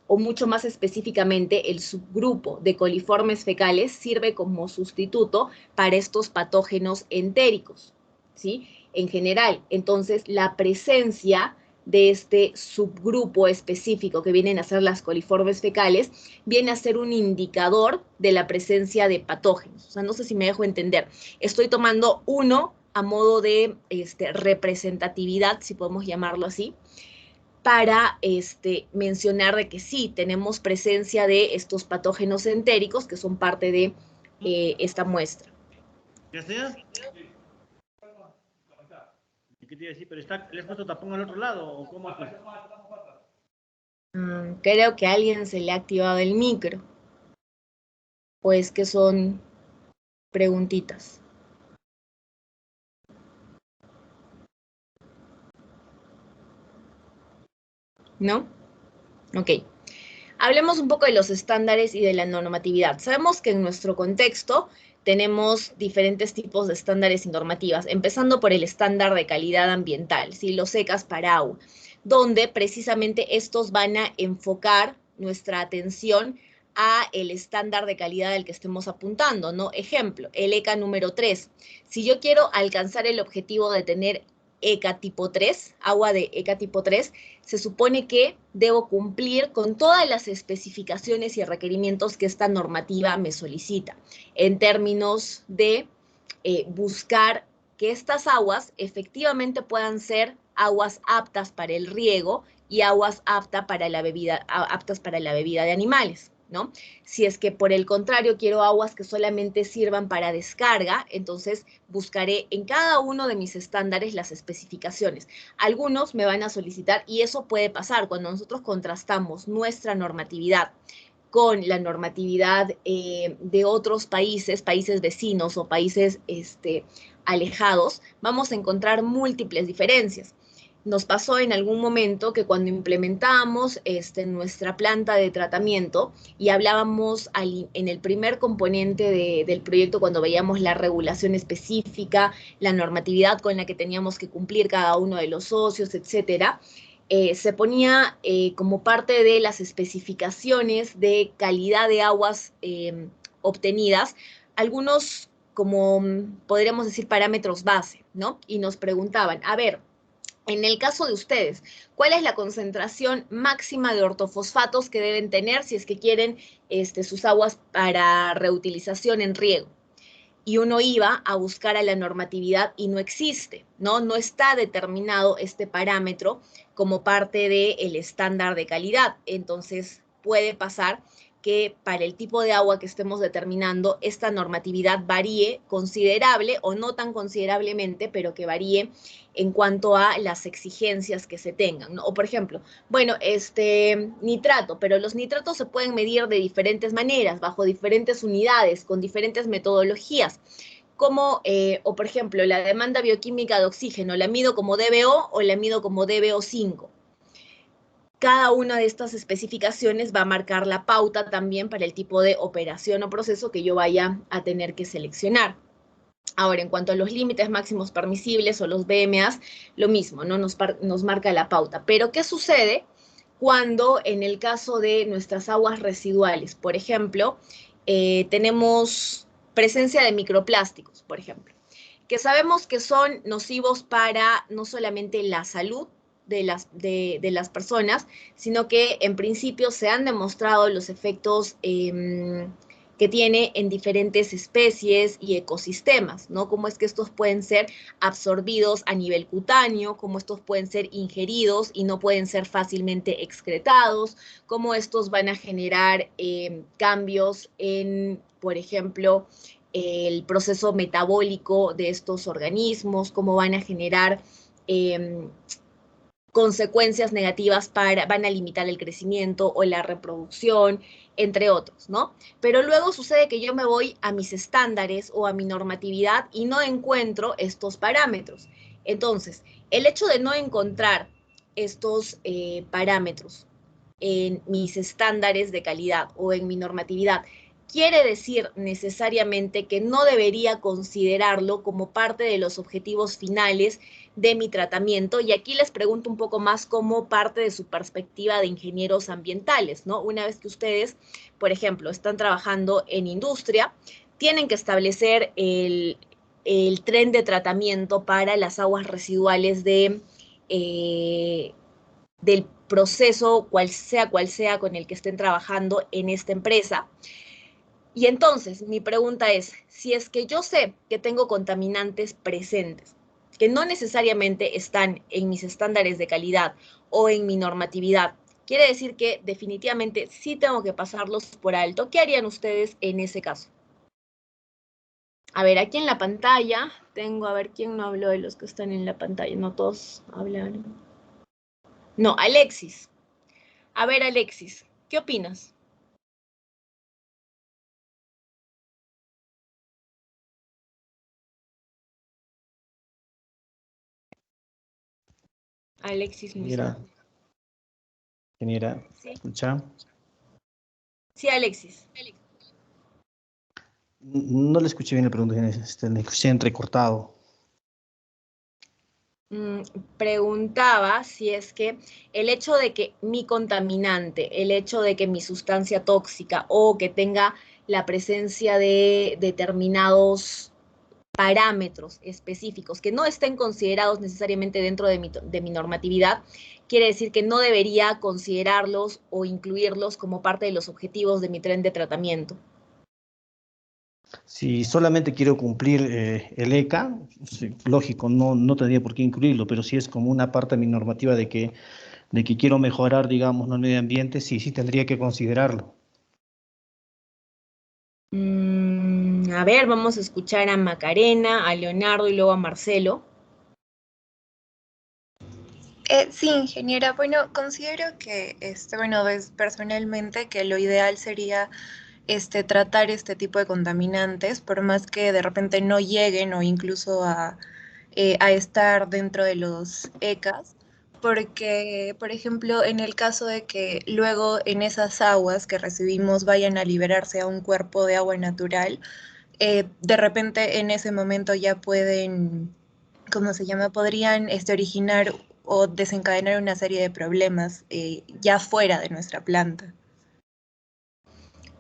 o mucho más específicamente el subgrupo de coliformes fecales, sirve como sustituto para estos patógenos entéricos, ¿sí? En general, entonces, la presencia de este subgrupo específico que vienen a ser las coliformes fecales, viene a ser un indicador de la presencia de patógenos. O sea, no sé si me dejo entender. Estoy tomando uno a modo de representatividad, si podemos llamarlo así, para mencionar de que sí, tenemos presencia de estos patógenos entéricos que son parte de esta muestra. ¿Ya sea? ¿Qué te iba a decir? ¿Pero le has puesto tapón al otro lado o cómo? Creo que a alguien se le ha activado el micro. O es que son preguntitas. ¿No? Ok. Hablemos un poco de los estándares y de la normatividad. Sabemos que en nuestro contexto tenemos diferentes tipos de estándares y normativas, empezando por el estándar de calidad ambiental, ¿sí? Los ECAs para agua, donde precisamente estos van a enfocar nuestra atención a el estándar de calidad al que estemos apuntando, ¿no? Ejemplo, el ECA número 3. Si yo quiero alcanzar el objetivo de tener ECA tipo 3, agua de ECA tipo 3, se supone que debo cumplir con todas las especificaciones y requerimientos que esta normativa me solicita, en términos de buscar que estas aguas efectivamente puedan ser aguas aptas para el riego y aguas aptas para la bebida de animales, ¿no? Si es que por el contrario quiero aguas que solamente sirvan para descarga, entonces buscaré en cada uno de mis estándares las especificaciones. Algunos me van a solicitar, y eso puede pasar cuando nosotros contrastamos nuestra normatividad con la normatividad de otros países vecinos o países alejados, vamos a encontrar múltiples diferencias. Nos pasó en algún momento que cuando implementamos nuestra planta de tratamiento y hablábamos en el primer componente del proyecto, cuando veíamos la regulación específica, la normatividad con la que teníamos que cumplir cada uno de los socios, etcétera, se ponía como parte de las especificaciones de calidad de aguas obtenidas, algunos, como podríamos decir, parámetros base, ¿no? Y nos preguntaban, a ver, en el caso de ustedes, ¿cuál es la concentración máxima de ortofosfatos que deben tener si es que quieren sus aguas para reutilización en riego? Y uno iba a buscar a la normatividad y no existe, ¿no? No está determinado este parámetro como parte del estándar de calidad. Entonces, puede pasar que para el tipo de agua que estemos determinando, esta normatividad varíe considerable o no tan considerablemente, pero que varíe en cuanto a las exigencias que se tengan, ¿no? O por ejemplo, bueno, nitrato, pero los nitratos se pueden medir de diferentes maneras, bajo diferentes unidades, con diferentes metodologías, como, o por ejemplo, la demanda bioquímica de oxígeno, ¿la mido como DBO o la mido como DBO5? cada una de estas especificaciones va a marcar la pauta también para el tipo de operación o proceso que yo vaya a tener que seleccionar. Ahora, en cuanto a los límites máximos permisibles o los BMAs, lo mismo, ¿no? Nos marca la pauta. Pero, ¿qué sucede cuando en el caso de nuestras aguas residuales, por ejemplo, tenemos presencia de microplásticos, por ejemplo, que sabemos que son nocivos para no solamente la salud de las personas, sino que en principio se han demostrado los efectos que tiene en diferentes especies y ecosistemas, ¿no? Cómo es que estos pueden ser absorbidos a nivel cutáneo, cómo estos pueden ser ingeridos y no pueden ser fácilmente excretados, cómo estos van a generar cambios en, por ejemplo, el proceso metabólico de estos organismos, cómo van a generar consecuencias negativas van a limitar el crecimiento o la reproducción, entre otros, ¿no? Pero luego sucede que yo me voy a mis estándares o a mi normatividad y no encuentro estos parámetros. Entonces, el hecho de no encontrar estos parámetros en mis estándares de calidad o en mi normatividad, quiere decir necesariamente que no debería considerarlo como parte de los objetivos finales de mi tratamiento. Y aquí les pregunto un poco más como parte de su perspectiva de ingenieros ambientales, ¿no? Una vez que ustedes, por ejemplo, están trabajando en industria, tienen que establecer el tren de tratamiento para las aguas residuales del proceso, cual sea con el que estén trabajando en esta empresa. Y entonces, mi pregunta es, si es que yo sé que tengo contaminantes presentes, que no necesariamente están en mis estándares de calidad o en mi normatividad, quiere decir que definitivamente sí tengo que pasarlos por alto. ¿Qué harían ustedes en ese caso? A ver, aquí en la pantalla tengo, a ver, ¿quién no habló de los que están en la pantalla? No todos hablan. No, Alexis. A ver, Alexis, ¿qué opinas? Alexis. Ingeniera, ¿Sí? ¿escucha? Sí, Alexis. No le escuché bien la pregunta, le escuché entrecortado. Preguntaba si es que el hecho de que mi contaminante, el hecho de que mi sustancia tóxica o que tenga la presencia de determinados parámetros específicos que no estén considerados necesariamente dentro de mi normatividad, quiere decir que no debería considerarlos o incluirlos como parte de los objetivos de mi tren de tratamiento. Si solamente quiero cumplir el ECA, sí, lógico, no tendría por qué incluirlo, pero si es como una parte de mi normativa de que quiero mejorar, digamos, el medio ambiente, sí tendría que considerarlo. A ver, vamos a escuchar a Macarena, a Leonardo y luego a Marcelo. Sí, ingeniera. Bueno, considero que, bueno, personalmente que lo ideal sería tratar este tipo de contaminantes, por más que de repente no lleguen o incluso a estar dentro de los ECAs, porque, por ejemplo, en el caso de que luego en esas aguas que recibimos vayan a liberarse a un cuerpo de agua natural, de repente en ese momento ya pueden, ¿cómo se llama? Podrían originar o desencadenar una serie de problemas ya fuera de nuestra planta.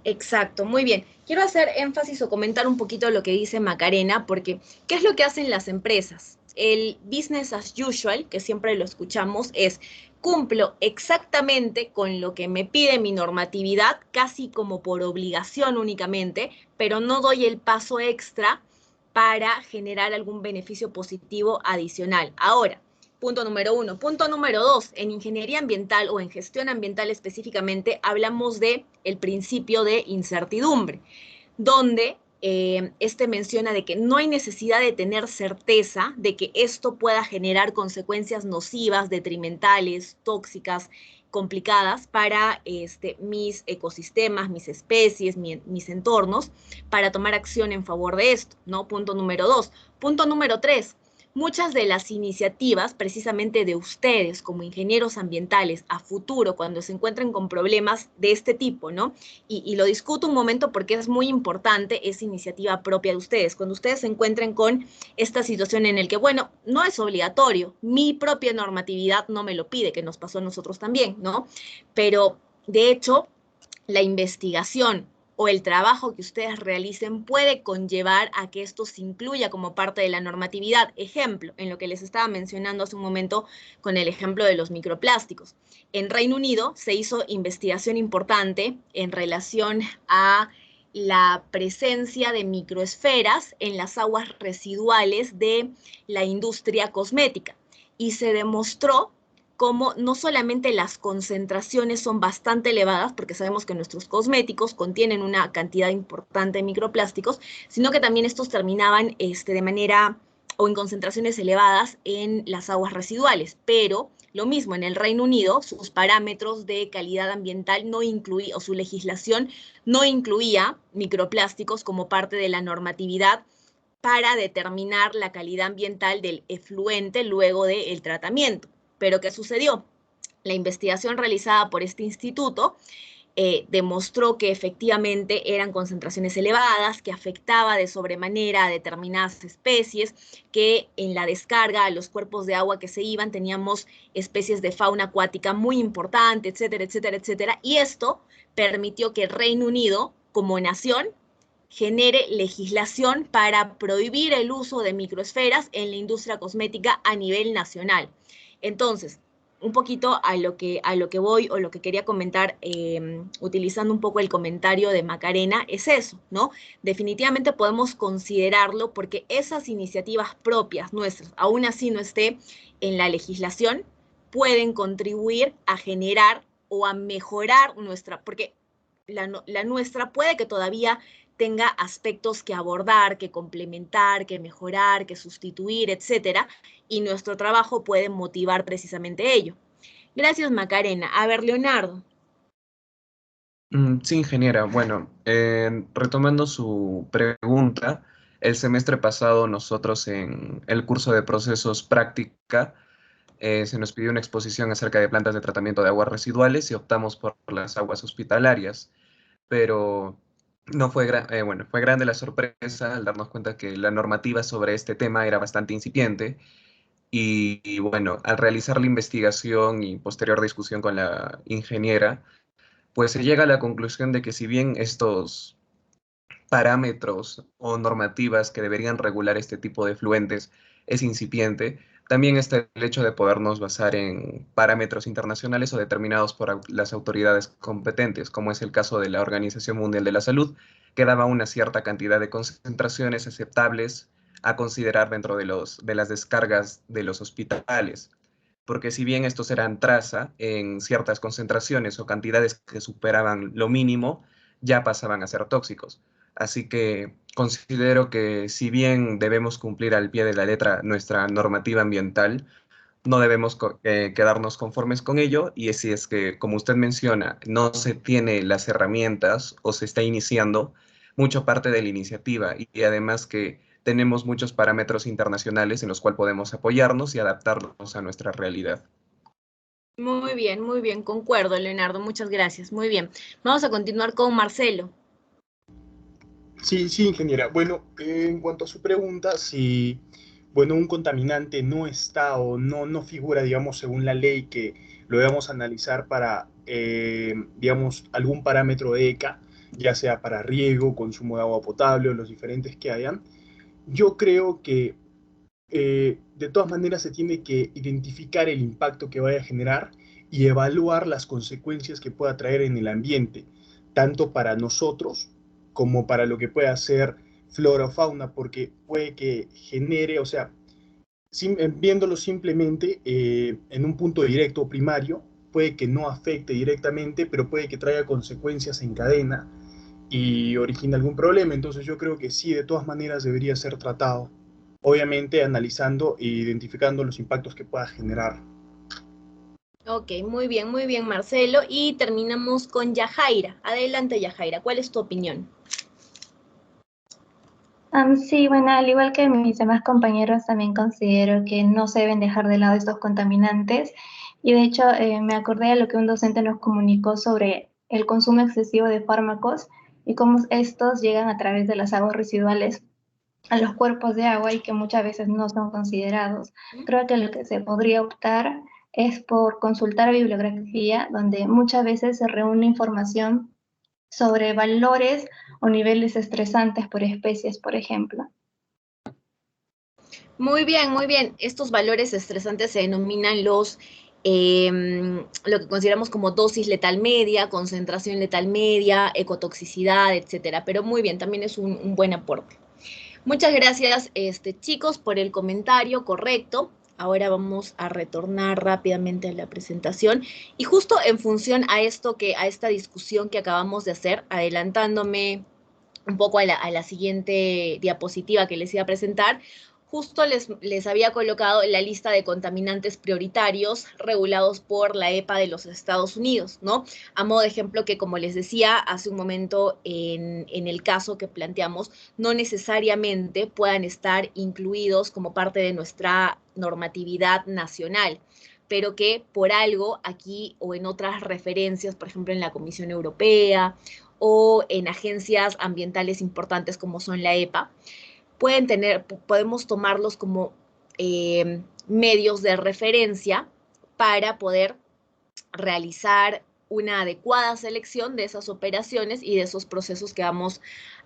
Exacto, muy bien. Quiero hacer énfasis o comentar un poquito lo que dice Macarena, porque ¿qué es lo que hacen las empresas? El business as usual, que siempre lo escuchamos, es cumplo exactamente con lo que me pide mi normatividad, casi como por obligación únicamente, pero no doy el paso extra para generar algún beneficio positivo adicional. Ahora, punto número 1. Punto número 2, en ingeniería ambiental o en gestión ambiental específicamente, hablamos de el principio de incertidumbre, donde menciona de que no hay necesidad de tener certeza de que esto pueda generar consecuencias nocivas, detrimentales, tóxicas, complicadas para mis ecosistemas, mis especies, mis entornos, para tomar acción en favor de esto, ¿no? Punto número 2. Punto número 3. muchas de las iniciativas precisamente de ustedes como ingenieros ambientales a futuro, cuando se encuentren con problemas de este tipo, ¿no? Y lo discuto un momento porque es muy importante esa iniciativa propia de ustedes. Cuando ustedes se encuentren con esta situación en el que, bueno, no es obligatorio, mi propia normatividad no me lo pide, que nos pasó a nosotros también, ¿no? Pero, de hecho, la investigación o el trabajo que ustedes realicen puede conllevar a que esto se incluya como parte de la normatividad. Ejemplo, en lo que les estaba mencionando hace un momento con el ejemplo de los microplásticos. En Reino Unido se hizo investigación importante en relación a la presencia de microesferas en las aguas residuales de la industria cosmética y se demostró como no solamente las concentraciones son bastante elevadas, porque sabemos que nuestros cosméticos contienen una cantidad importante de microplásticos, sino que también estos terminaban de manera o en concentraciones elevadas en las aguas residuales. Pero lo mismo en el Reino Unido, sus parámetros de calidad ambiental no incluía, o su legislación no incluía microplásticos como parte de la normatividad para determinar la calidad ambiental del efluente luego del tratamiento. Pero ¿qué sucedió? La investigación realizada por este instituto demostró que efectivamente eran concentraciones elevadas, que afectaba de sobremanera a determinadas especies, que en la descarga a los cuerpos de agua que se iban teníamos especies de fauna acuática muy importante, etcétera, etcétera, etcétera. Y esto permitió que el Reino Unido, como nación, genere legislación para prohibir el uso de microesferas en la industria cosmética a nivel nacional. Entonces, un poquito a lo que voy o lo que quería comentar, utilizando un poco el comentario de Macarena, es eso, ¿no? Definitivamente podemos considerarlo porque esas iniciativas propias nuestras, aún así no esté en la legislación, pueden contribuir a generar o a mejorar nuestra, porque la nuestra puede que todavía tenga aspectos que abordar, que complementar, que mejorar, que sustituir, etcétera, y nuestro trabajo puede motivar precisamente ello. Gracias, Macarena. A ver, Leonardo. Sí, ingeniera. Bueno, retomando su pregunta, el semestre pasado nosotros en el curso de procesos práctica se nos pidió una exposición acerca de plantas de tratamiento de aguas residuales y optamos por las aguas hospitalarias, pero no fue, bueno, fue grande la sorpresa al darnos cuenta que la normativa sobre este tema era bastante incipiente y bueno, al realizar la investigación y posterior discusión con la ingeniera, pues se llega a la conclusión de que si bien estos parámetros o normativas que deberían regular este tipo de efluentes es incipiente, también está el hecho de podernos basar en parámetros internacionales o determinados por las autoridades competentes, como es el caso de la Organización Mundial de la Salud, que daba una cierta cantidad de concentraciones aceptables a considerar dentro de las descargas de los hospitales. Porque si bien estos eran traza en ciertas concentraciones o cantidades que superaban lo mínimo, ya pasaban a ser tóxicos. Así que considero que si bien debemos cumplir al pie de la letra nuestra normativa ambiental, no debemos quedarnos conformes con ello y si es que, como usted menciona, no se tiene las herramientas o se está iniciando, mucho parte de la iniciativa y además que tenemos muchos parámetros internacionales en los cuales podemos apoyarnos y adaptarnos a nuestra realidad. Muy bien, concuerdo, Leonardo, muchas gracias, muy bien. Vamos a continuar con Marcelo. Sí, ingeniera. Bueno, en cuanto a su pregunta, si bueno, un contaminante no está o no figura, digamos, según la ley que lo debamos analizar para, digamos, algún parámetro de ECA, ya sea para riego, consumo de agua potable o los diferentes que hayan, yo creo que de todas maneras se tiene que identificar el impacto que vaya a generar y evaluar las consecuencias que pueda traer en el ambiente, tanto para nosotros como para lo que pueda hacer flora o fauna, porque puede que genere, o sea, viéndolo simplemente en un punto directo o primario, puede que no afecte directamente, pero puede que traiga consecuencias en cadena y origine algún problema. Entonces yo creo que sí, de todas maneras debería ser tratado, obviamente analizando e identificando los impactos que pueda generar. Ok, muy bien, Marcelo. Y terminamos con Yajaira. Adelante, Yajaira, ¿cuál es tu opinión? Sí, bueno, al igual que mis demás compañeros, también considero que no se deben dejar de lado estos contaminantes. Y de hecho, me acordé de lo que un docente nos comunicó sobre el consumo excesivo de fármacos y cómo estos llegan a través de las aguas residuales a los cuerpos de agua y que muchas veces no son considerados. Creo que lo que se podría optar es por consultar bibliografía, donde muchas veces se reúne información sobre valores o niveles estresantes por especies, por ejemplo. Muy bien, muy bien. Estos valores estresantes se denominan lo que consideramos como dosis letal media, concentración letal media, ecotoxicidad, etcétera. Pero muy bien, también es un buen aporte. Muchas gracias, chicos, por el comentario correcto. Ahora vamos a retornar rápidamente a la presentación. Y justo en función a esta discusión que acabamos de hacer, adelantándome un poco a la siguiente diapositiva que les iba a presentar, justo les había colocado la lista de contaminantes prioritarios regulados por la EPA de los Estados Unidos, ¿no? A modo de ejemplo que, como les decía hace un momento en el caso que planteamos, no necesariamente puedan estar incluidos como parte de nuestra normatividad nacional, pero que por algo aquí o en otras referencias, por ejemplo en la Comisión Europea o en agencias ambientales importantes como son la EPA, podemos tomarlos como medios de referencia para poder realizar una adecuada selección de esas operaciones y de esos procesos que vamos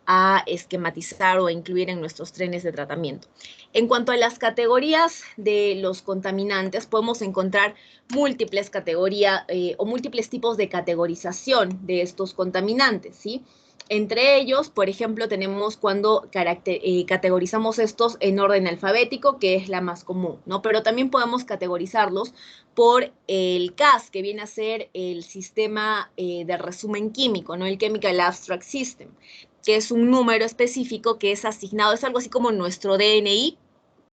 a esquematizar o incluir en nuestros trenes de tratamiento. En cuanto a las categorías de los contaminantes, podemos encontrar múltiples categorías o múltiples tipos de categorización de estos contaminantes, ¿sí? Entre ellos, por ejemplo, tenemos cuando categorizamos estos en orden alfabético, que es la más común, ¿no? Pero también podemos categorizarlos por el CAS, que viene a ser el sistema de resumen químico, ¿no? El Chemical Abstract System, que es un número específico que es asignado, es algo así como nuestro DNI,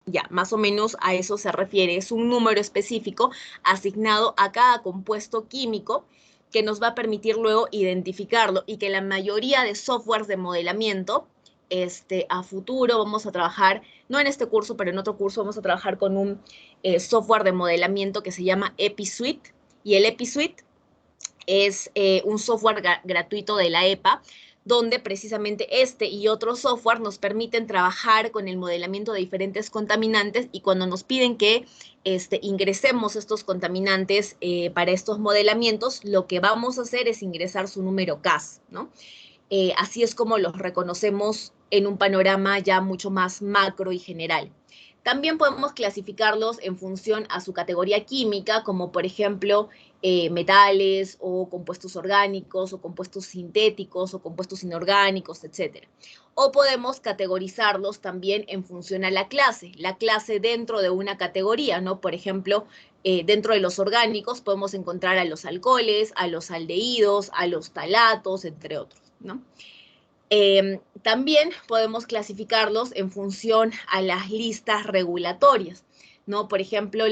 ya, más o menos a eso se refiere, es un número específico asignado a cada compuesto químico que nos va a permitir luego identificarlo y que la mayoría de softwares de modelamiento, a futuro vamos a trabajar, no en este curso, pero en otro curso vamos a trabajar con un software de modelamiento que se llama EpiSuite, y el EpiSuite es un software gratuito de la EPA, donde precisamente y otros software nos permiten trabajar con el modelamiento de diferentes contaminantes, y cuando nos piden que ingresemos estos contaminantes para estos modelamientos, lo que vamos a hacer es ingresar su número CAS, ¿no? Así es como los reconocemos en un panorama ya mucho más macro y general. También podemos clasificarlos en función a su categoría química, como por ejemplo metales o compuestos orgánicos o compuestos sintéticos o compuestos inorgánicos, etc. O podemos categorizarlos también en función a la clase dentro de una categoría, ¿no? Por ejemplo, dentro de los orgánicos podemos encontrar a los alcoholes, a los aldehídos, a los talatos, entre otros, ¿no? También podemos clasificarlos en función a las listas regulatorias, ¿no? Por ejemplo,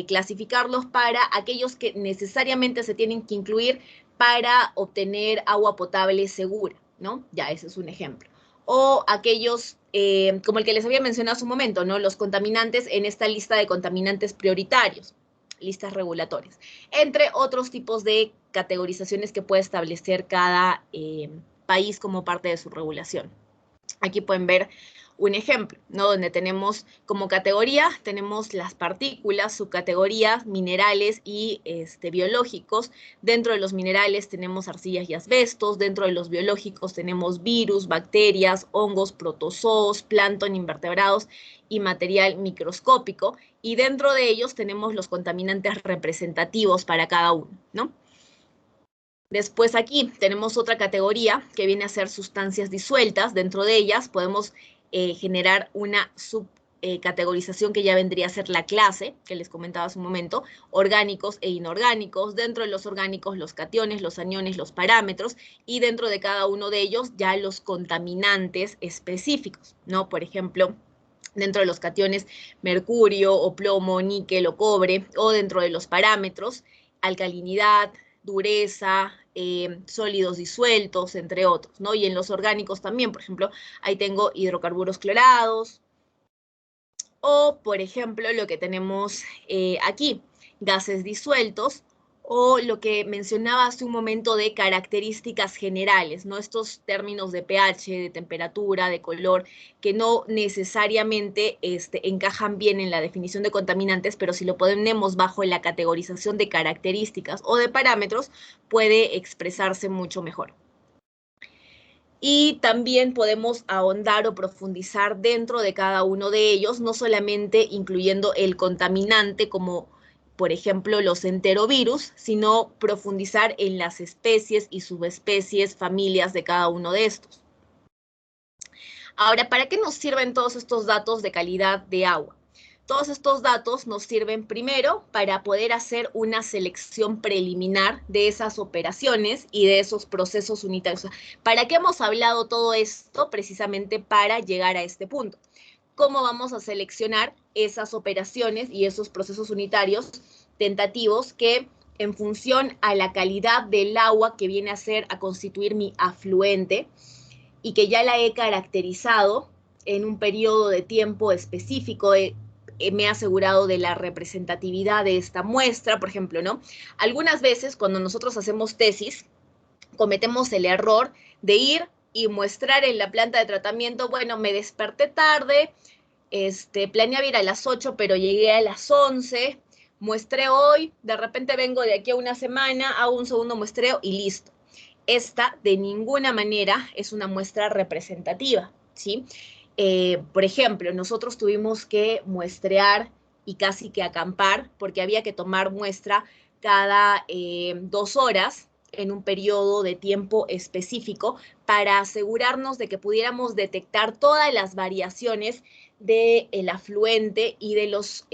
clasificarlos para aquellos que necesariamente se tienen que incluir para obtener agua potable segura, ¿no? Ya, ese es un ejemplo. O aquellos, como el que les había mencionado hace un momento, ¿no? Los contaminantes en esta lista de contaminantes prioritarios, listas regulatorias, entre otros tipos de categorizaciones que puede establecer cada país como parte de su regulación. Aquí pueden ver un ejemplo, ¿no? Donde tenemos como categoría, tenemos las partículas, subcategorías, minerales y biológicos. Dentro de los minerales tenemos arcillas y asbestos, dentro de los biológicos tenemos virus, bacterias, hongos, protozoos, plancton, invertebrados y material microscópico, y dentro de ellos tenemos los contaminantes representativos para cada uno, ¿no? Después aquí tenemos otra categoría que viene a ser sustancias disueltas. Dentro de ellas podemos generar una subcategorización que ya vendría a ser la clase, que les comentaba hace un momento, orgánicos e inorgánicos. Dentro de los orgánicos, los cationes, los aniones, los parámetros, y dentro de cada uno de ellos ya los contaminantes específicos, ¿no? Por ejemplo, dentro de los cationes, mercurio o plomo, níquel o cobre, o dentro de los parámetros, alcalinidad, dureza, sólidos disueltos, entre otros, ¿no? Y en los orgánicos también, por ejemplo, ahí tengo hidrocarburos clorados, o, por ejemplo, lo que tenemos aquí, gases disueltos, o lo que mencionaba hace un momento de características generales, ¿no? Estos términos de pH, de temperatura, de color, que no necesariamente encajan bien en la definición de contaminantes, pero si lo ponemos bajo la categorización de características o de parámetros, puede expresarse mucho mejor. Y también podemos ahondar o profundizar dentro de cada uno de ellos, no solamente incluyendo el contaminante como, por ejemplo, los enterovirus, sino profundizar en las especies y subespecies, familias de cada uno de estos. Ahora, ¿para qué nos sirven todos estos datos de calidad de agua? Todos estos datos nos sirven primero para poder hacer una selección preliminar de esas operaciones y de esos procesos unitarios. ¿Para qué hemos hablado todo esto? Precisamente para llegar a este punto. ¿Cómo vamos a seleccionar esas operaciones y esos procesos unitarios tentativos que, en función a la calidad del agua que viene a constituir mi afluente y que ya la he caracterizado en un periodo de tiempo específico, me he asegurado de la representatividad de esta muestra, por ejemplo, ¿no? Algunas veces cuando nosotros hacemos tesis, cometemos el error de ir y muestrar en la planta de tratamiento, bueno, me desperté tarde, planeaba ir a las 8, pero llegué a las 11, muestré hoy, de repente vengo de aquí a una semana, hago un segundo muestreo y listo. Esta de ninguna manera es una muestra representativa, ¿sí? Por ejemplo, nosotros tuvimos que muestrear y casi que acampar porque había que tomar muestra cada 2 horas en un periodo de tiempo específico para asegurarnos de que pudiéramos detectar todas las variaciones del afluente y de los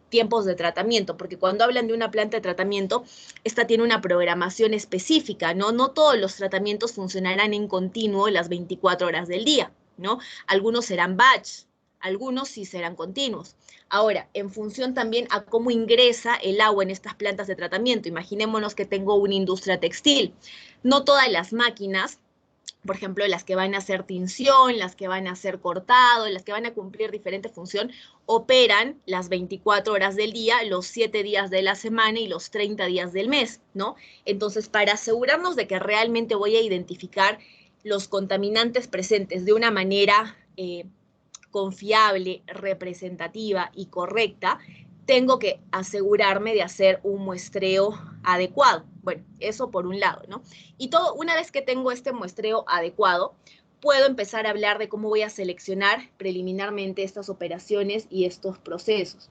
tiempos de tratamiento, porque cuando hablan de una planta de tratamiento, esta tiene una programación específica, ¿no? No todos los tratamientos funcionarán en continuo las 24 horas del día, ¿no? Algunos serán batch, algunos sí serán continuos. Ahora, en función también a cómo ingresa el agua en estas plantas de tratamiento, imaginémonos que tengo una industria textil. No todas las máquinas, por ejemplo, las que van a hacer tinción, las que van a hacer cortado, las que van a cumplir diferente función, operan las 24 horas del día, los 7 días de la semana y los 30 días del mes, ¿no? Entonces, para asegurarnos de que realmente voy a identificar los contaminantes presentes de una manera confiable, representativa y correcta, tengo que asegurarme de hacer un muestreo adecuado. Bueno, eso por un lado, ¿no? Y una vez que tengo este muestreo adecuado, puedo empezar a hablar de cómo voy a seleccionar preliminarmente estas operaciones y estos procesos.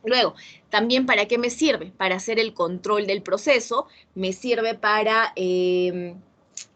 Luego, también ¿para qué me sirve? Para hacer el control del proceso, me sirve para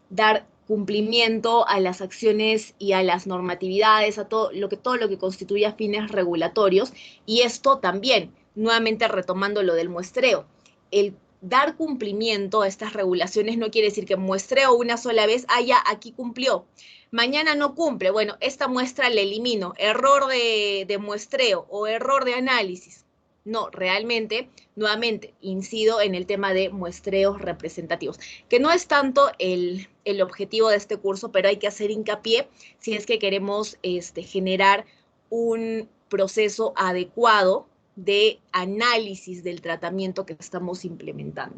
dar cumplimiento a las acciones y a las normatividades, a todo lo que constituye fines regulatorios, y esto también, nuevamente retomando lo del muestreo, el dar cumplimiento a estas regulaciones no quiere decir que muestreo una sola vez, ya aquí cumplió, mañana no cumple, bueno, esta muestra la elimino, error de muestreo o error de análisis. No, realmente, nuevamente, incido en el tema de muestreos representativos, que no es tanto el objetivo de este curso, pero hay que hacer hincapié si es que queremos generar un proceso adecuado de análisis del tratamiento que estamos implementando.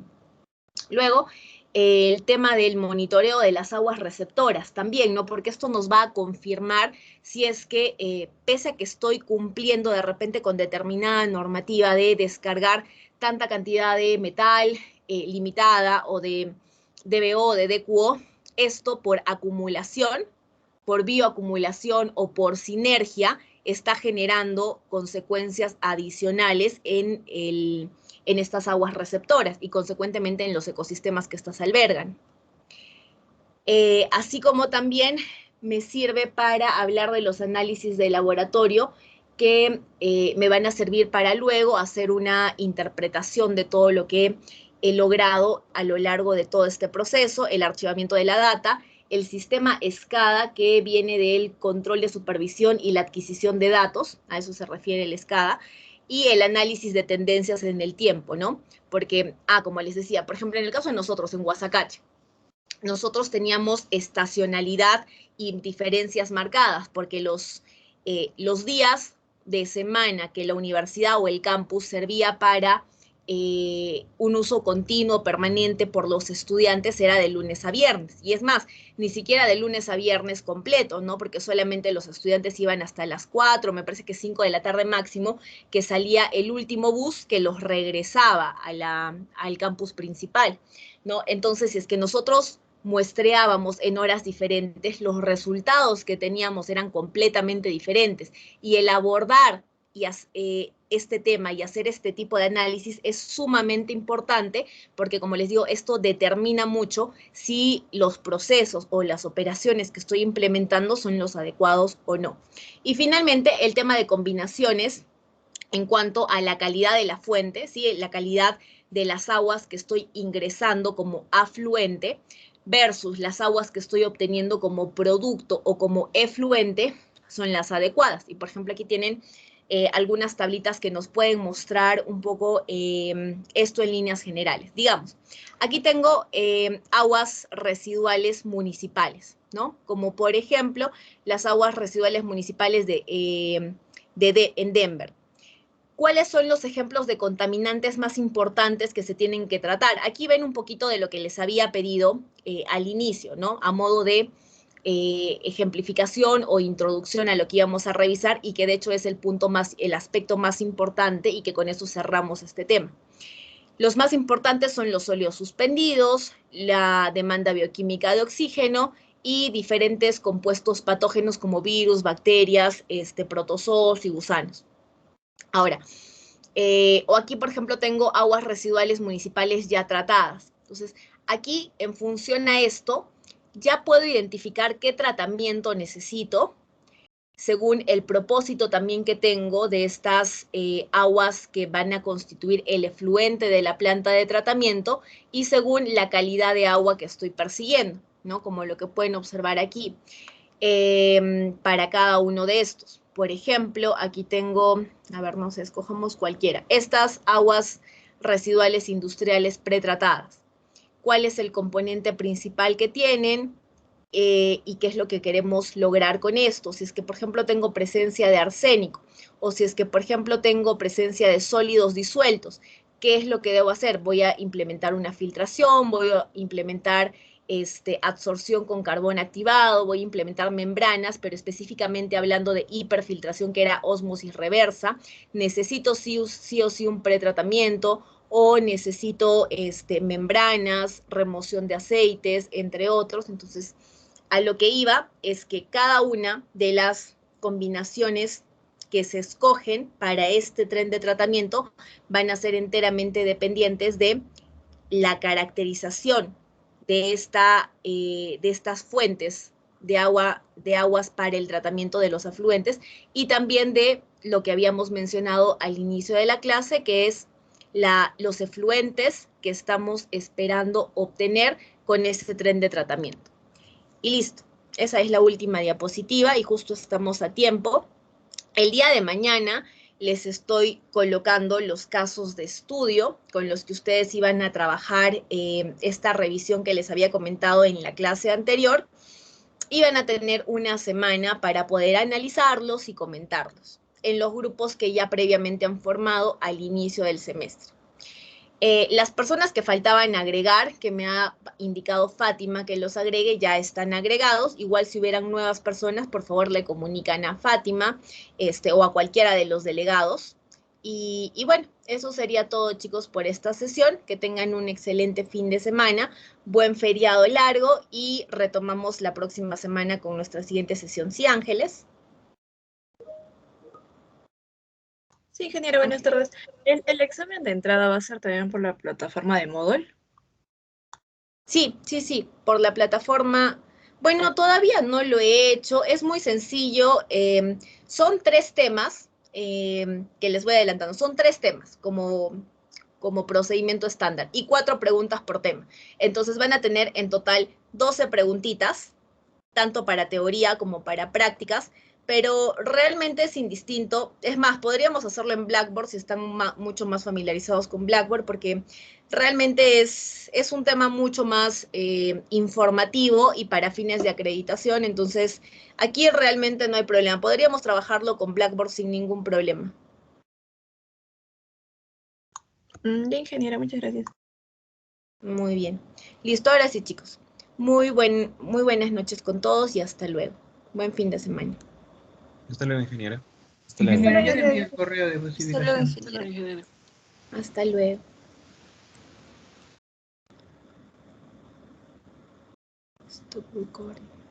Luego, el tema del monitoreo de las aguas receptoras también, ¿no? Porque esto nos va a confirmar si es que, pese a que estoy cumpliendo de repente con determinada normativa de descargar tanta cantidad de metal limitada o de DBO, de DQO, esto por acumulación, por bioacumulación o por sinergia, está generando consecuencias adicionales en estas aguas receptoras y consecuentemente en los ecosistemas que estas albergan. Así como también me sirve para hablar de los análisis de laboratorio que me van a servir para luego hacer una interpretación de todo lo que he logrado a lo largo de todo este proceso, el archivamiento de la data, el sistema SCADA que viene del control de supervisión y la adquisición de datos, a eso se refiere el SCADA, y el análisis de tendencias en el tiempo, ¿no? Porque, como les decía, por ejemplo, en el caso de nosotros, en Huasacache, nosotros teníamos estacionalidad y diferencias marcadas, porque los días de semana que la universidad o el campus servía para un uso continuo, permanente por los estudiantes era de lunes a viernes. Y es más, ni siquiera de lunes a viernes completo, ¿no? Porque solamente los estudiantes iban hasta las 4, me parece que 5 de la tarde máximo, que salía el último bus que los regresaba al campus principal, ¿no? Entonces, si es que nosotros muestreábamos en horas diferentes, los resultados que teníamos eran completamente diferentes. Y el abordar este tema y hacer este tipo de análisis es sumamente importante porque, como les digo, esto determina mucho si los procesos o las operaciones que estoy implementando son los adecuados o no. Y finalmente, el tema de combinaciones en cuanto a la calidad de la fuente, ¿sí? La calidad de las aguas que estoy ingresando como afluente versus las aguas que estoy obteniendo como producto o como efluente son las adecuadas. Y, por ejemplo, aquí tienen algunas tablitas que nos pueden mostrar un poco esto en líneas generales. Digamos, aquí tengo aguas residuales municipales, ¿no? Como por ejemplo, las aguas residuales municipales en Denver. ¿Cuáles son los ejemplos de contaminantes más importantes que se tienen que tratar? Aquí ven un poquito de lo que les había pedido al inicio, ¿no? A modo de ejemplificación o introducción a lo que íbamos a revisar y que de hecho es el aspecto más importante y que con eso cerramos este tema. Los más importantes son los óleos suspendidos, la demanda bioquímica de oxígeno y diferentes compuestos patógenos como virus, bacterias, protozoos y gusanos. Ahora, o aquí, por ejemplo, tengo aguas residuales municipales ya tratadas. Entonces, aquí, en función a esto, ya puedo identificar qué tratamiento necesito, según el propósito también que tengo de estas aguas que van a constituir el efluente de la planta de tratamiento y según la calidad de agua que estoy persiguiendo, ¿no? Como lo que pueden observar aquí, para cada uno de estos. Por ejemplo, aquí tengo, a ver, no sé, escojamos cualquiera. Estas aguas residuales industriales pretratadas. ¿Cuál es el componente principal que tienen? Y qué es lo que queremos lograr con esto. Si es que, por ejemplo, tengo presencia de arsénico, o si es que, por ejemplo, tengo presencia de sólidos disueltos, ¿qué es lo que debo hacer? Voy a implementar una filtración, voy a implementar absorción con carbón activado, voy a implementar membranas, pero específicamente hablando de hiperfiltración, que era ósmosis reversa. Necesito sí o sí un pretratamiento, o necesito membranas, remoción de aceites, entre otros. Entonces, a lo que iba es que cada una de las combinaciones que se escogen para este tren de tratamiento van a ser enteramente dependientes de la caracterización de estas fuentes de aguas para el tratamiento de los afluentes y también de lo que habíamos mencionado al inicio de la clase, que es los efluentes que estamos esperando obtener con este tren de tratamiento. Y listo, esa es la última diapositiva y justo estamos a tiempo. El día de mañana les estoy colocando los casos de estudio con los que ustedes iban a trabajar esta revisión que les había comentado en la clase anterior. Y van a tener una semana para poder analizarlos y comentarlos en los grupos que ya previamente han formado al inicio del semestre. Las personas que faltaban agregar, que me ha indicado Fátima que los agregue, ya están agregados. Igual si hubieran nuevas personas, por favor le comunican a Fátima o a cualquiera de los delegados. Y bueno, eso sería todo, chicos, por esta sesión. Que tengan un excelente fin de semana, buen feriado largo y retomamos la próxima semana con nuestra siguiente sesión. ¿Sí, Ángeles? Sí, ingeniero, buenas tardes. ¿El examen de entrada va a ser también por la plataforma de Moodle? Sí, por la plataforma. Bueno, todavía no lo he hecho, es muy sencillo. Son 3 temas que les voy adelantando. Son 3 temas como procedimiento estándar y 4 preguntas por tema. Entonces van a tener en total 12 preguntitas, tanto para teoría como para prácticas, pero realmente es indistinto. Es más, podríamos hacerlo en Blackboard si están mucho más familiarizados con Blackboard, porque realmente es un tema mucho más informativo y para fines de acreditación, entonces aquí realmente no hay problema. Podríamos trabajarlo con Blackboard sin ningún problema. Bien, ingeniera, muchas gracias. Muy bien. Listo, ahora sí, chicos. Muy buenas noches con todos y hasta luego. Buen fin de semana. Hasta luego, ingeniera. Hasta luego. Ingeniero, ya le envié el correo de justificación. Hasta luego. Stop recording.